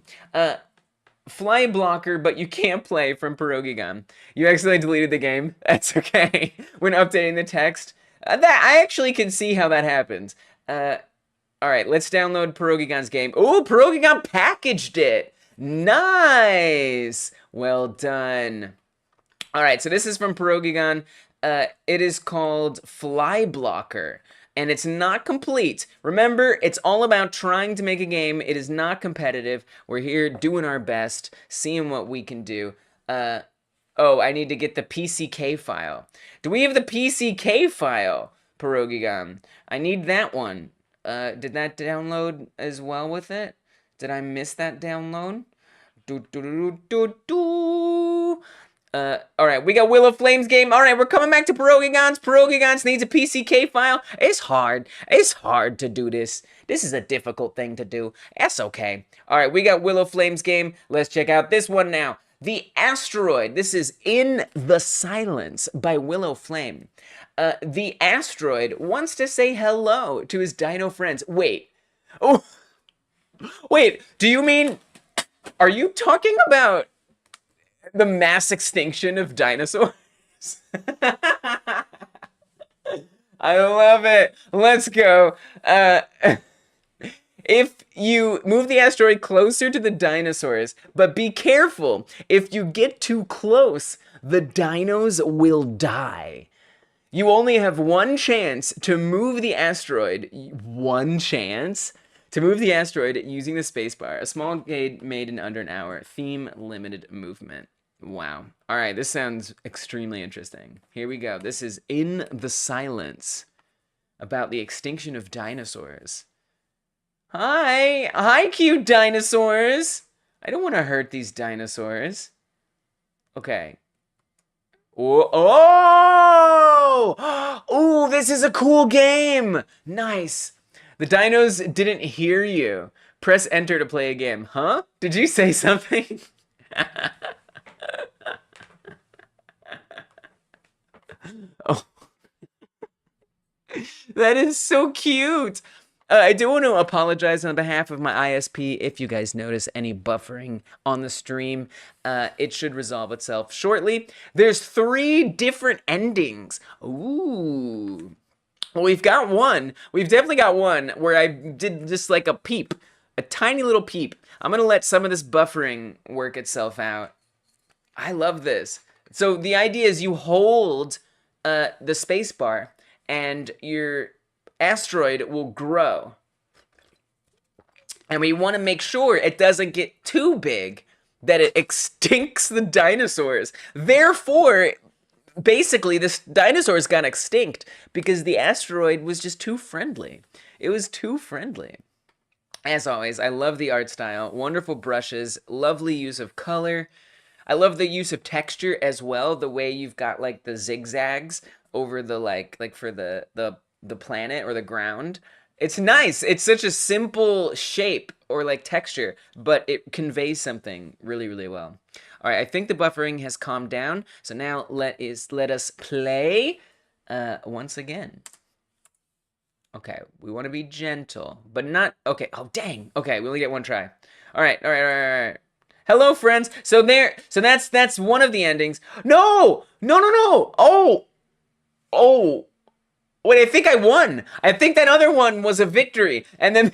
[SPEAKER 1] Fly blocker, but you can't play from Pierogigon. You accidentally deleted the game. That's okay. When updating the text. That I actually can see how that happens. Alright, let's download Pierogigon's game. Oh, Pierogigon packaged it. Nice. Well done. Alright, so this is from Pierogigon. It is called Fly Blocker, and it's not complete. Remember, it's all about trying to make a game. It is not competitive. We're here doing our best, seeing what we can do. Oh, I need to get the PCK file. Do we have the PCK file, Pierogigon? I need that one. Did that download as well with it? Did I miss that download? All right, we got Will of Flames game. All right, we're coming back to Pierogigons. Pierogigons needs a PCK file. It's hard. It's hard to do this. This is a difficult thing to do. That's okay. All right, we got Will of Flames game. Let's check out this one now. The Asteroid. This is In the Silence by Willow Flame. The Asteroid wants to say hello to his dino friends. Wait. Oh. Wait, do you mean... Are you talking about the mass extinction of dinosaurs? I love it. Let's go. If you move the asteroid closer to the dinosaurs, but be careful. If you get too close, the dinos will die. You only have one chance to move the asteroid. One chance to move the asteroid using the spacebar. A small gate made in under an hour. Theme limited movement. Wow. All right, this sounds extremely interesting. Here we go. This is In the Silence about the extinction of dinosaurs. Hi. Hi, cute dinosaurs. I don't want to hurt these dinosaurs. Okay. Oh, oh, this is a cool game. Nice. The dinos didn't hear you. Press enter to play a game. Huh? Did you say something? Oh. That is so cute. I do want to apologize on behalf of my ISP if you guys notice any buffering on the stream. It should resolve itself shortly. There's 3 different endings. Ooh. Well, we've got one. We've definitely got one where I did just like a peep. A tiny little peep. I'm going to let some of this buffering work itself out. I love this. So the idea is you hold the space bar and your asteroid will grow. And we want to make sure it doesn't get too big that it extincts the dinosaurs. Therefore, basically, this dinosaurs got extinct because the asteroid was just too friendly. It was too friendly. As always, I love the art style. Wonderful brushes, lovely use of color. I love the use of texture as well. The way you've got like the zigzags over the like for the planet or the ground. It's nice. It's such a simple shape or like texture, but it conveys something really, really well. All right, I think the buffering has calmed down. So now let us play once again. Okay, we want to be gentle, but not... Okay, oh, dang. Okay, we only get one try. All right. Hello, friends. So that's one of the endings. No! Oh! Wait, I think I won. I think that other one was a victory. And then...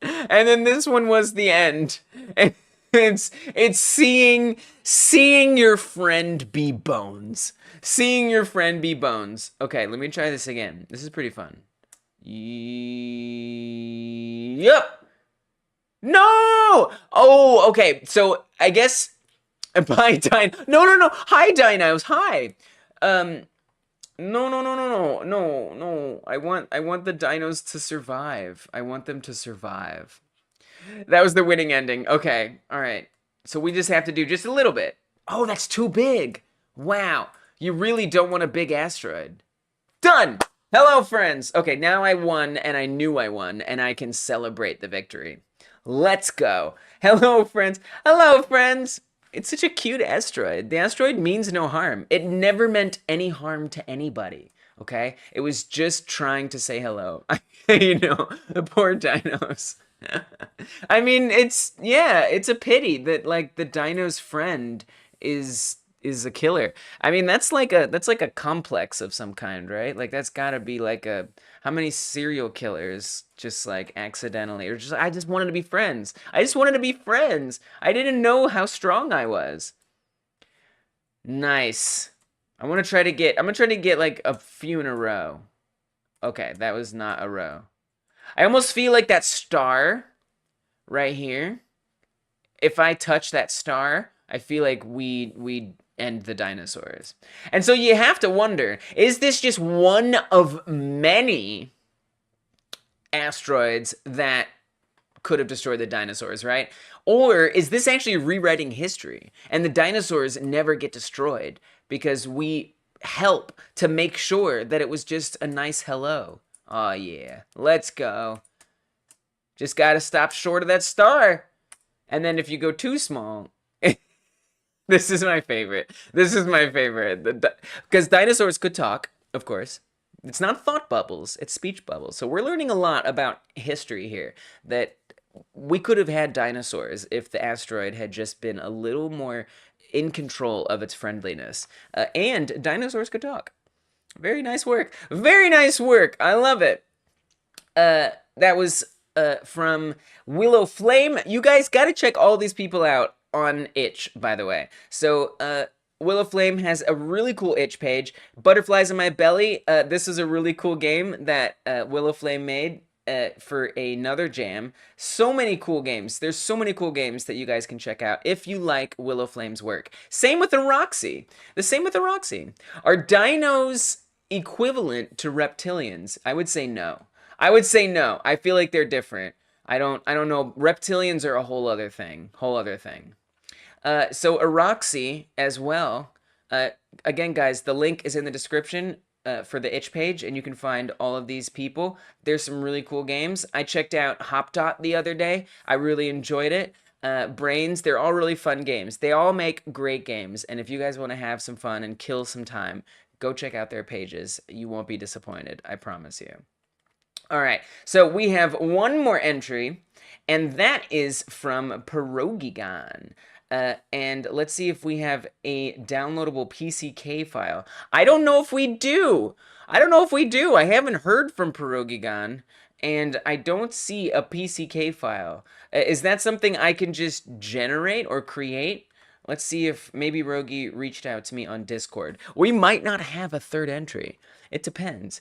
[SPEAKER 1] and then this one was the end. And it's seeing your friend be bones. Seeing your friend be bones. Okay, let me try this again. This is pretty fun. Yep. No! Oh, okay. So I guess bye, Dino. No. Hi, Dinos. Hi. No. I want the dinos to survive. I want them to survive. That was the winning ending. Okay. All right. So we just have to do just a little bit. Oh, that's too big. Wow. You really don't want a big asteroid. Done. Hello, friends. Okay, now I won, and I knew I won, and I can celebrate the victory. Let's go. Hello, friends. Hello, friends. It's such a cute asteroid. The asteroid means no harm. It never meant any harm to anybody, okay? It was just trying to say hello. You know, the poor dinos. I mean, it's a pity that, like, the dino's friend is a killer. I mean, that's like a complex of some kind, right? Like, that's gotta be like how many serial killers just like accidentally, or just, I just wanted to be friends. I just wanted to be friends. I didn't know how strong I was. Nice. I'm gonna try to get like a few in a row. Okay, that was not a row. I almost feel like that star right here. If I touch that star, I feel like we end the dinosaurs. And so you have to wonder, is this just one of many asteroids that could have destroyed the dinosaurs, right? Or is this actually rewriting history and the dinosaurs never get destroyed because we help to make sure that it was just a nice hello? Oh yeah, let's go. Just gotta stop short of that star. And then if you go too small, this is my favorite. This is my favorite. Because dinosaurs could talk, of course. It's not thought bubbles, it's speech bubbles. So we're learning a lot about history here. That we could have had dinosaurs if the asteroid had just been a little more in control of its friendliness. And dinosaurs could talk. Very nice work. Very nice work. I love it. That was from Willow Flame. You guys got to check all these people out on itch, by the way. So, Willow Flame has a really cool itch page. Butterflies in My Belly. This is a really cool game that Willow Flame made for another jam. So many cool games. There's so many cool games that you guys can check out if you like Willow Flame's work. Same with the Roxy. The same with the Roxy. Are dinos equivalent to reptilians? I would say no. I would say no. I feel like they're different. I don't know. Reptilians are a whole other thing. So Aroxy as well. Again, guys, the link is in the description for the itch page, and you can find all of these people. There's some really cool games. I checked out Hop Dot the other day. I really enjoyed it. Brains, they're all really fun games. They all make great games, and if you guys want to have some fun and kill some time, go check out their pages. You won't be disappointed, I promise you. All right, so we have one more entry, and that is from Pierogigon. And let's see if we have a downloadable PCK file. I don't know if we do. I haven't heard from Pierogigon, and I don't see a PCK file. Is that something I can just generate or create? Let's see if maybe Rogi reached out to me on Discord. We might not have a third entry. It depends.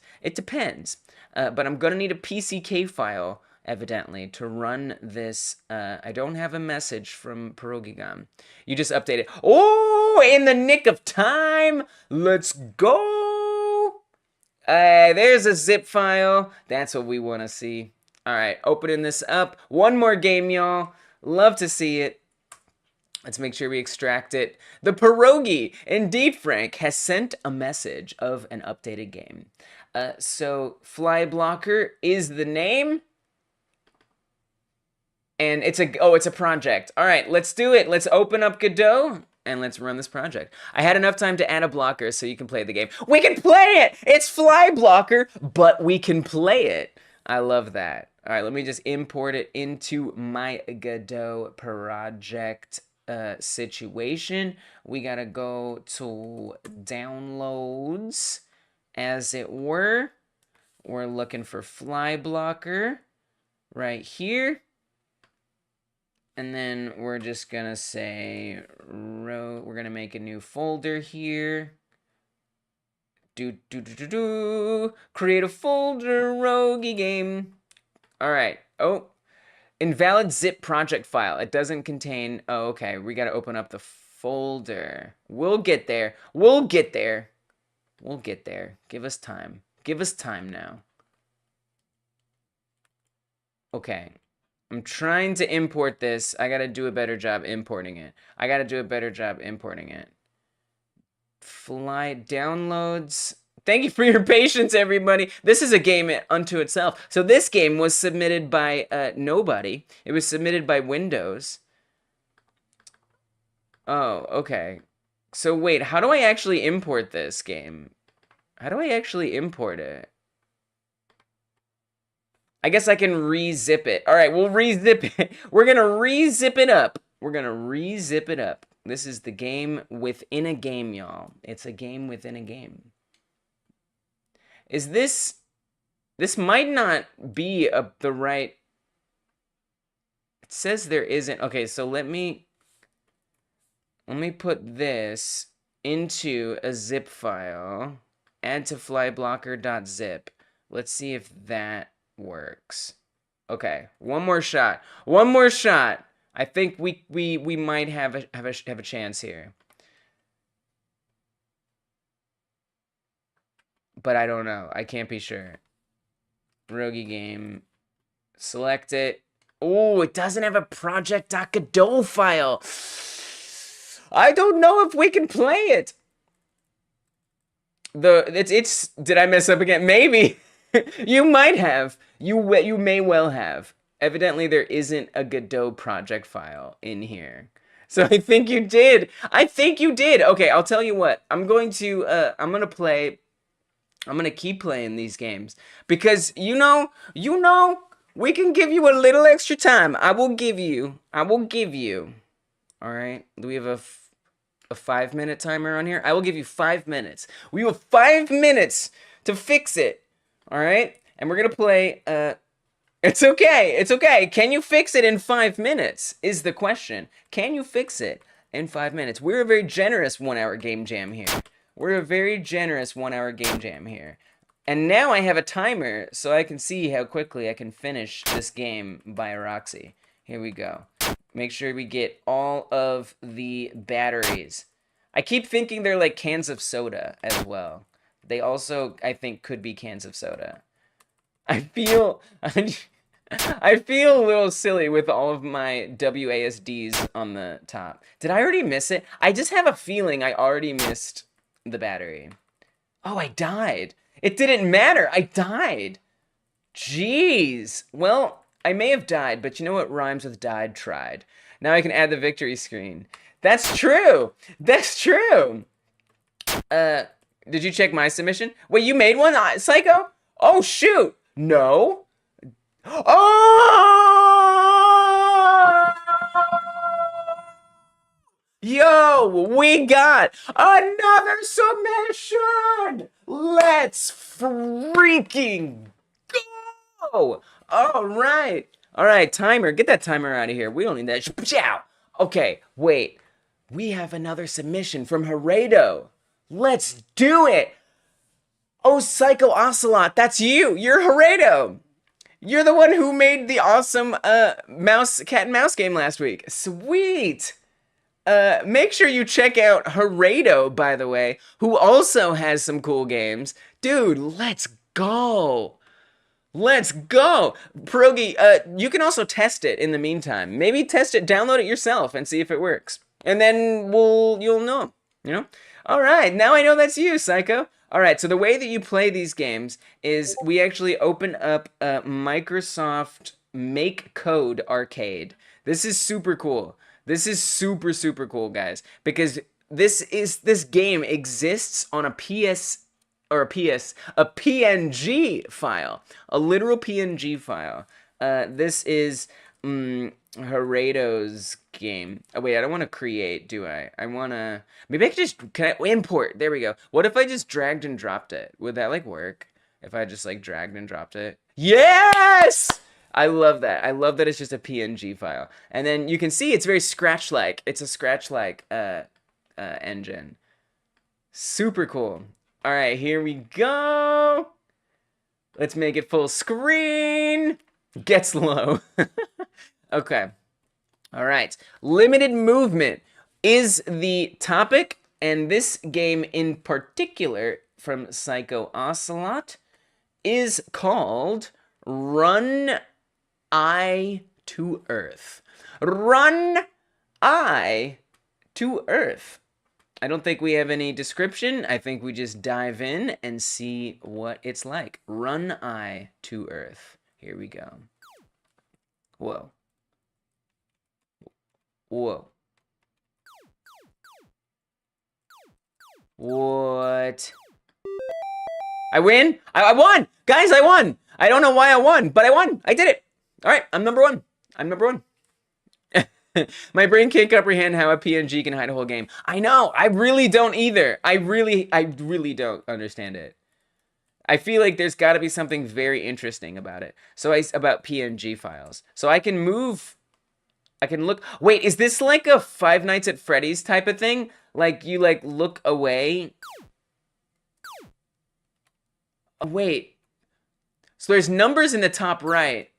[SPEAKER 1] But I'm going to need a PCK file, evidently, to run this. I don't have a message from Pierogigon. You just updated. Oh, in the nick of time. Let's go. There's a zip file. That's what we want to see. All right, opening this up. One more game, y'all. Love to see it. Let's make sure we extract it. The Pierogi, indeed, Frank, has sent a message of an updated game. So Fly Blocker is the name. And it's a project. All right, let's do it. Let's open up Godot and let's run this project. I had enough time to add a blocker so you can play the game. We can play it! It's Fly Blocker, but we can play it. I love that. All right, let me just import it into my Godot project situation. We gotta go to downloads, as it were. We're looking for Fly Blocker right here. And then we're just gonna say, we're gonna make a new folder here. Create a folder, Rogi game. All right. Oh, invalid zip project file. It doesn't contain. Oh, okay. We gotta open up the folder. We'll get there. Give us time. Give us time now. Okay. I'm trying to import this. I gotta do a better job importing it. Fly downloads. Thank you for your patience, everybody. This is a game unto itself. So this game was submitted by nobody. It was submitted by Windows. Oh, okay. So wait, how do I actually import this game? How do I actually import it? I guess I can re-zip it. All right, we'll re-zip it. We're going to re-zip it up. This is the game within a game, y'all. It's a game within a game. Is this... This might not be the right... It says there isn't... Okay, so let me put this into a zip file. Add to flyblocker.zip. Let's see if that works. Okay, one more shot. I think we might have a chance here. But I don't know. I can't be sure. Rogi game. Select it. Oh, it doesn't have a project.godot file. I don't know if we can play it. Did I mess up again? Maybe. You might have. You may well have. Evidently, there isn't a Godot project file in here. So I think you did. I think you did. Okay, I'll tell you what. I'm going to keep playing these games because you know, we can give you a little extra time. I will give you. All right. Do we have a 5-minute timer on here? I will give you 5 minutes. We have 5 minutes to fix it. All right? And we're going to play it's okay. It's okay. Can you fix it in 5 minutes? Is the question. Can you fix it in 5 minutes? We're a very generous 1-hour game jam here. We're a very generous 1-hour game jam here. And now I have a timer so I can see how quickly I can finish this game by Roxy. Here we go. Make sure we get all of the batteries. I keep thinking they're like cans of soda as well. They also, I think, could be cans of soda. I feel a little silly with all of my WASDs on the top. Did I already miss it? I just have a feeling I already missed the battery. Oh, I died. It didn't matter. I died. Jeez. Well, I may have died, but you know what rhymes with died? Tried. Now I can add the victory screen. That's true. That's true. Did you check my submission? Wait, you made one, Psycho? Oh, shoot. No. Oh! Yo, we got another submission. Let's freaking go. All right. All right, timer. Get that timer out of here. We don't need that. Chow. Okay, wait. We have another submission from Heredo. Let's do it. Oh, Psycho Ocelot, that's you. You're Heredo. You're the one who made the awesome cat and mouse game last week. Sweet. Make sure you check out Heredo, by the way, who also has some cool games. Dude, let's go. Let's go. Pierogi, you can also test it in the meantime. Maybe test it, download it yourself and see if it works. And then you'll know, you know? All right, now I know that's you, Psycho. All right, so the way that you play these games is we actually open up Microsoft Make Code Arcade. This is super cool. This is super, super cool, guys, because this game exists on a PNG file, a literal PNG file. This is Heredo's game. Oh, wait, I don't want to create, do I? I want to, maybe I can import? There we go. What if I just dragged and dropped it? Would that like work? If I just like dragged and dropped it? Yes! I love that. I love that it's just a PNG file. And then you can see it's very Scratch-like. It's a Scratch-like engine. Super cool. All right, here we go. Let's make it full screen. Gets low. Okay. All right. Limited movement is the topic, and this game in particular from Psycho Ocelot is called Run I to Earth. Run I to Earth. I don't think we have any description. I think we just dive in and see what it's like. Run I to Earth. Here we go. Whoa. Whoa. What? I win? I won! Guys, I won! I don't know why I won, but I won! I did it! Alright, I'm number one. I'm number one. My brain can't comprehend how a PNG can hide a whole game. I know! I really don't either. I really don't understand it. I feel like there's got to be something very interesting about it. About PNG files. So I can move. I can look. Wait, is this like a Five Nights at Freddy's type of thing? Like you like look away. Oh, wait. So there's numbers in the top right.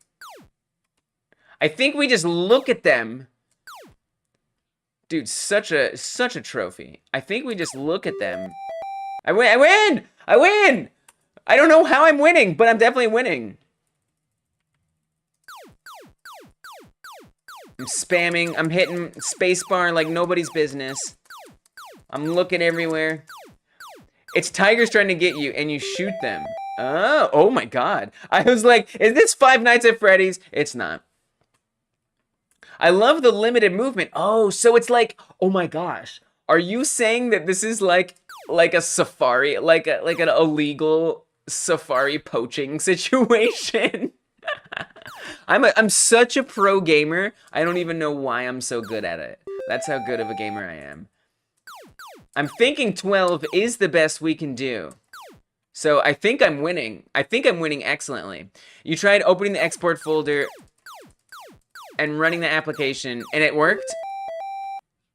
[SPEAKER 1] I think we just look at them. Dude, such a trophy. I think we just look at them. I win! I win! I win! I don't know how I'm winning, but I'm definitely winning. I'm spamming. I'm hitting spacebar like nobody's business. I'm looking everywhere. It's tigers trying to get you, and you shoot them. Oh my god. I was like, is this Five Nights at Freddy's? It's not. I love the limited movement. Oh, so it's like, oh my gosh. Are you saying that this is like a safari, like an illegal safari poaching situation? I'm such a pro gamer. I don't even know why I'm so good at it. That's how good of a gamer I am. I'm thinking 12 is the best we can do. So I think I'm winning. I think I'm winning excellently. You tried opening the export folder and running the application, and it worked?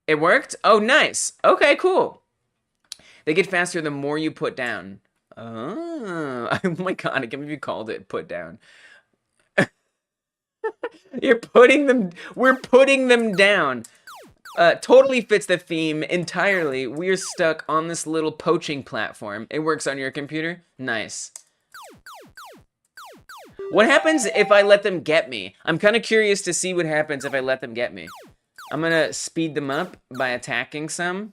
[SPEAKER 1] It worked? Oh, nice. Okay, cool. They get faster the more you put down. Oh, oh my god, I can't believe you called it put down. You're putting them, we're putting them down. Totally fits the theme entirely. We're stuck on this little poaching platform. It works on your computer? Nice. What happens if I let them get me? I'm kind of curious to see what happens if I let them get me. I'm gonna speed them up by attacking some.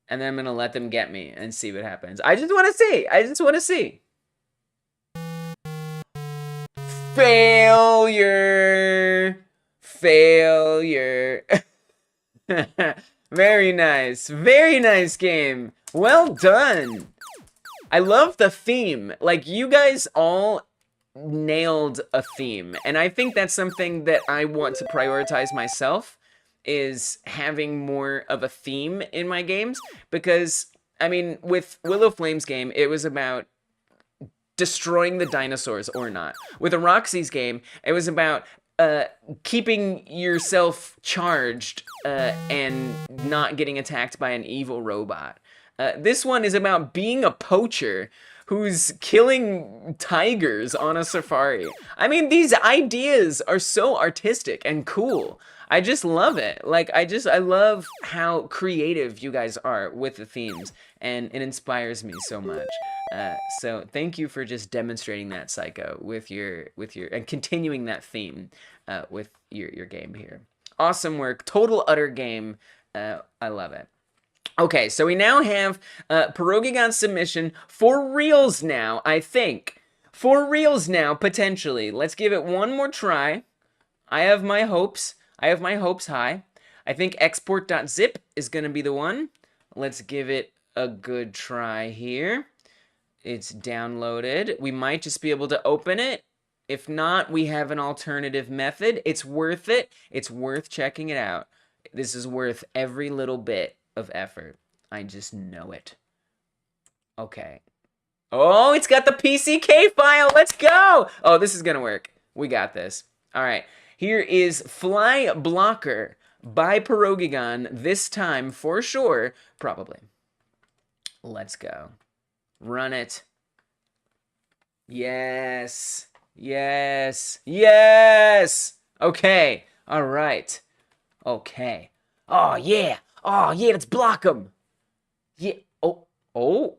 [SPEAKER 1] And then I'm gonna let them get me and see what happens. I just wanna see. I just wanna see. Failure. Failure. Very nice. Very nice game. Well done. I love the theme. Like, you guys all nailed a theme. And I think that's something that I want to prioritize myself, is having more of a theme in my games. Because, I mean, with Willow Flame's game, it was about destroying the dinosaurs or not. With a Roxy's game, it was about keeping yourself charged and not getting attacked by an evil robot. This one is about being a poacher who's killing tigers on a safari. I mean, these ideas are so artistic and cool. I just love it. Like, I love how creative you guys are with the themes, and it inspires me so much. So thank you for just demonstrating that, Psycho, with your and continuing that theme with your game here. Awesome work, total utter game. I love it. Okay, so we now have Pierogigon's submission for reals now, I think. For reals now, potentially. Let's give it one more try. I have my hopes. I have my hopes high. I think export.zip is going to be the one. Let's give it a good try here. It's downloaded. We might just be able to open it. If not, we have an alternative method. It's worth it. It's worth checking it out. This is worth every little bit of effort. I just know it. Okay. Oh, it's got the PCK file. Let's go. Oh, this is going to work. We got this. All right. Here is Fly Blocker by Pierogigon. This time, for sure, probably. Let's go. Run it. Yes. Yes. Yes. Okay. All right. Okay. Oh, yeah. Oh, yeah, let's block him. Yeah. Oh. Oh.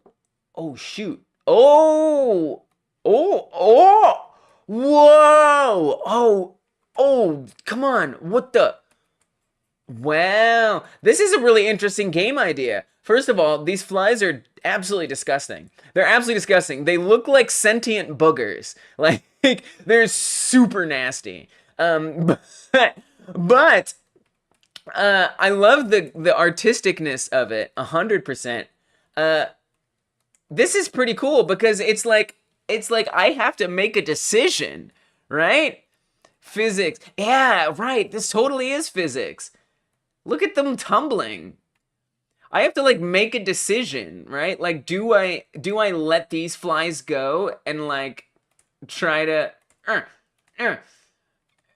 [SPEAKER 1] Oh, shoot. Oh. Oh. Oh. Whoa. Oh. Oh, come on. What the? Wow. This is a really interesting game idea. First of all, these flies are absolutely disgusting. They're absolutely disgusting. They look like sentient boogers. Like, they're super nasty. But I love the artisticness of it, 100%. This is pretty cool because it's like I have to make a decision, right? Physics. Yeah, right. This totally is physics. Look at them tumbling. I have to like make a decision, right? Like, do I let these flies go and like try to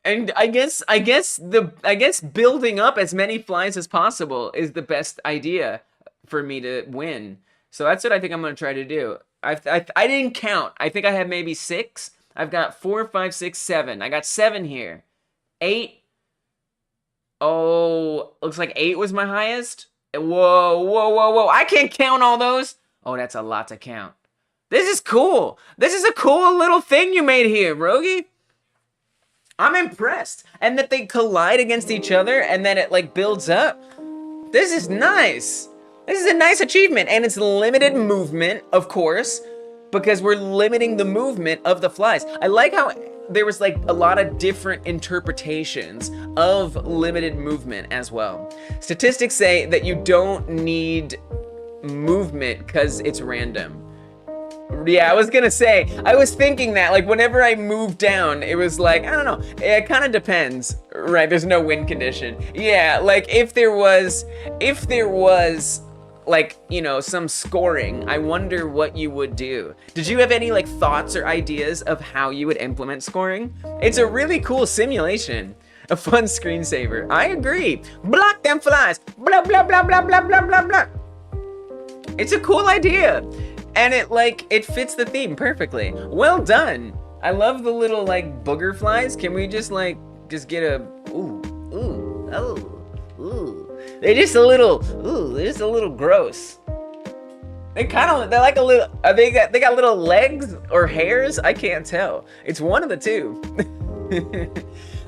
[SPEAKER 1] and I guess building up as many flies as possible is the best idea for me to win. So that's what I think I'm gonna try to do. I didn't count. I think I have maybe 6. I've got 4, 5, 6, 7. I got 7 here. 8. Oh, looks like 8 was my highest. Whoa, whoa, whoa, whoa. I can't count all those. Oh, that's a lot to count. This is cool. This is a cool little thing you made here, Rogi. I'm impressed. And that they collide against each other and then it like builds up. This is nice. This is a nice achievement, and it's limited movement, of course, because we're limiting the movement of the flies. I like how there was like a lot of different interpretations of limited movement as well. Statistics say that you don't need movement because it's random. Yeah, I was gonna say, I was thinking that, like, whenever I moved down, it was like, I don't know, it kind of depends, right? There's no win condition. Yeah, like, if there was, like, you know, some scoring, I wonder what you would do. Did you have any, like, thoughts or ideas of how you would implement scoring? It's a really cool simulation. A fun screensaver. I agree. Block them flies. Blah, blah, blah, blah, blah, blah, blah, blah. It's a cool idea. And it fits the theme perfectly. Well done. I love the little, like, booger flies. Can we just get a, they're just a little gross. They're like a little, they got little legs or hairs? I can't tell. It's one of the two.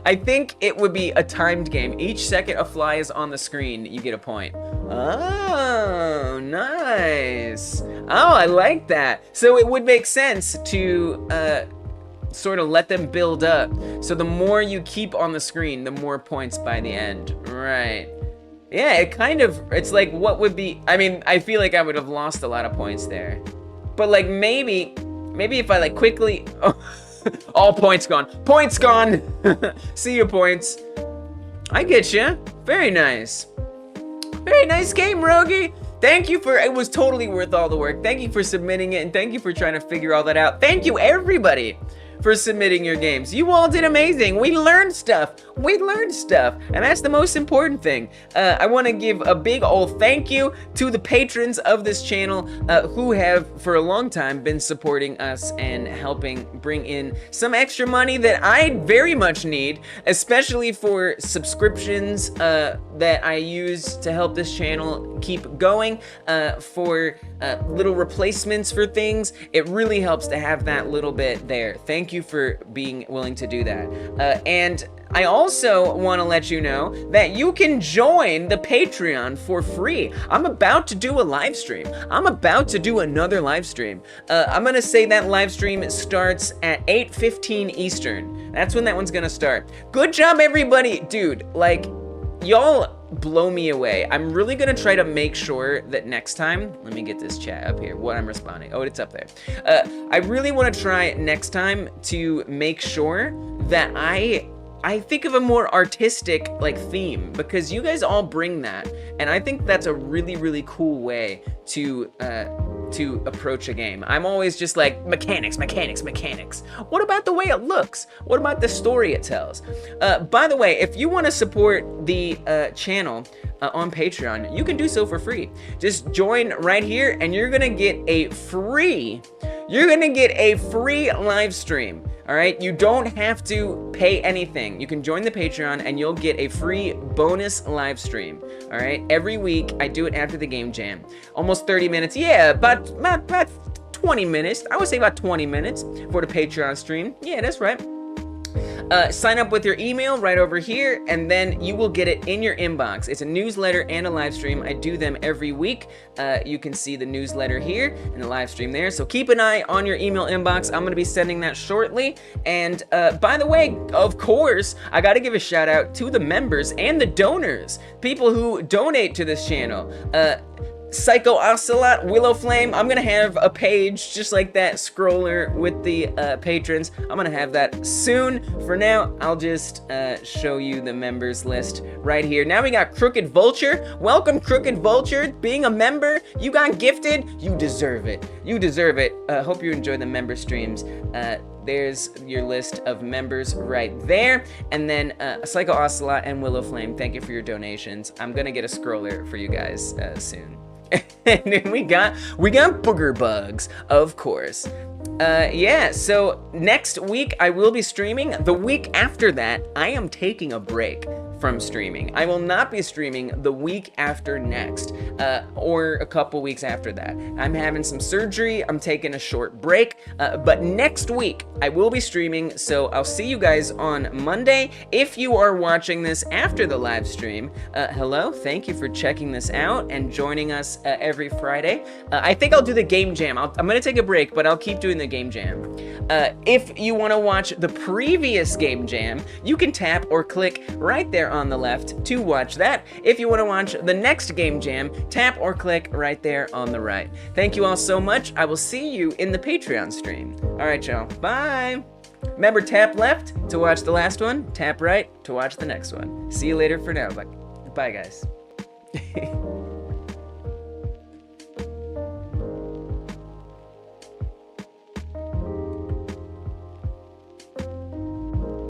[SPEAKER 1] I think it would be a timed game. Each second a fly is on the screen, you get a point. Oh, nice. Oh, I like that. So it would make sense to sort of let them build up. So the more you keep on the screen, the more points by the end. Right. Yeah, it's like what would be, I mean, I feel like I would have lost a lot of points there. But like maybe if I like quickly, all points gone. Points gone. See you, points. I get you. Very nice. Very nice game, Rogi. Thank you it was totally worth all the work. Thank you for submitting it, and thank you for trying to figure all that out. Thank you, everybody, for submitting your games. You all did amazing. We learned stuff. And that's the most important thing. I want to give a big old thank you to the patrons of this channel who have, for a long time, been supporting us and helping bring in some extra money that I very much need, especially for subscriptions that I use to help this channel keep going, for little replacements for things. It really helps to have that little bit there. Thank you for being willing to do that. And I also want to let you know that you can join the Patreon for free. I'm about to do a live stream. I'm about to do another live stream. I'm going to say that live stream starts at 8:15 Eastern. That's when that one's going to start. Good job, everybody. Dude, like, y'all blow me away. I'm really going to try to make sure that next time, let me get this chat up here, what I'm responding. Oh, it's up there. I really want to try next time to make sure that I think of a more artistic, like, theme, because you guys all bring that, and I think that's a really, really cool way to approach a game. I'm always just like, mechanics. What about the way it looks? What about the story it tells? By the way, if you want to support the channel on Patreon, you can do so for free. Just join right here, and you're gonna get a free live stream. All right, you don't have to pay anything. You can join the Patreon and you'll get a free bonus live stream. All right, every week I do it after the game jam. Almost 30 minutes. Yeah, about 20 minutes. I would say about 20 minutes for the Patreon stream. Yeah, that's right. Sign up with your email right over here, and then you will get it in your inbox. It's a newsletter and a live stream. I do them every week. You can see the newsletter here and the live stream there. So keep an eye on your email inbox. I'm going to be sending that shortly. And by the way, of course, I got to give a shout out to the members and the donors, people who donate to this channel. Psycho Ocelot, Willow Flame. I'm gonna have a page just like that scroller with the patrons. I'm gonna have that soon. For now, I'll just show you the members list right here. Now we got Crooked Vulture. Welcome, Crooked Vulture. Being a member, you got gifted. You deserve it. You deserve it. Hope you enjoy the member streams. There's your list of members right there. And then Psycho Ocelot and Willow Flame, thank you for your donations. I'm gonna get a scroller for you guys soon. And then we got Booger Bugs, of course. Yeah, so next week I will be streaming. The week after that, I am taking a break from streaming. I will not be streaming the week after next, or a couple weeks after that. I'm having some surgery, I'm taking a short break, but next week I will be streaming, so I'll see you guys on Monday. If you are watching this after the live stream, hello, thank you for checking this out and joining us every Friday. I think I'll do the game jam. I'm gonna take a break, but I'll keep doing the game jam. If you want to watch the previous game jam, you can tap or click right there on the left to watch that. If you want to watch the next game jam, tap or click right there on the right. Thank you all so much. I will see you in the Patreon stream. All right, y'all. Bye. Remember, tap left to watch the last one, tap right to watch the next one. See you later for now. Bye, guys.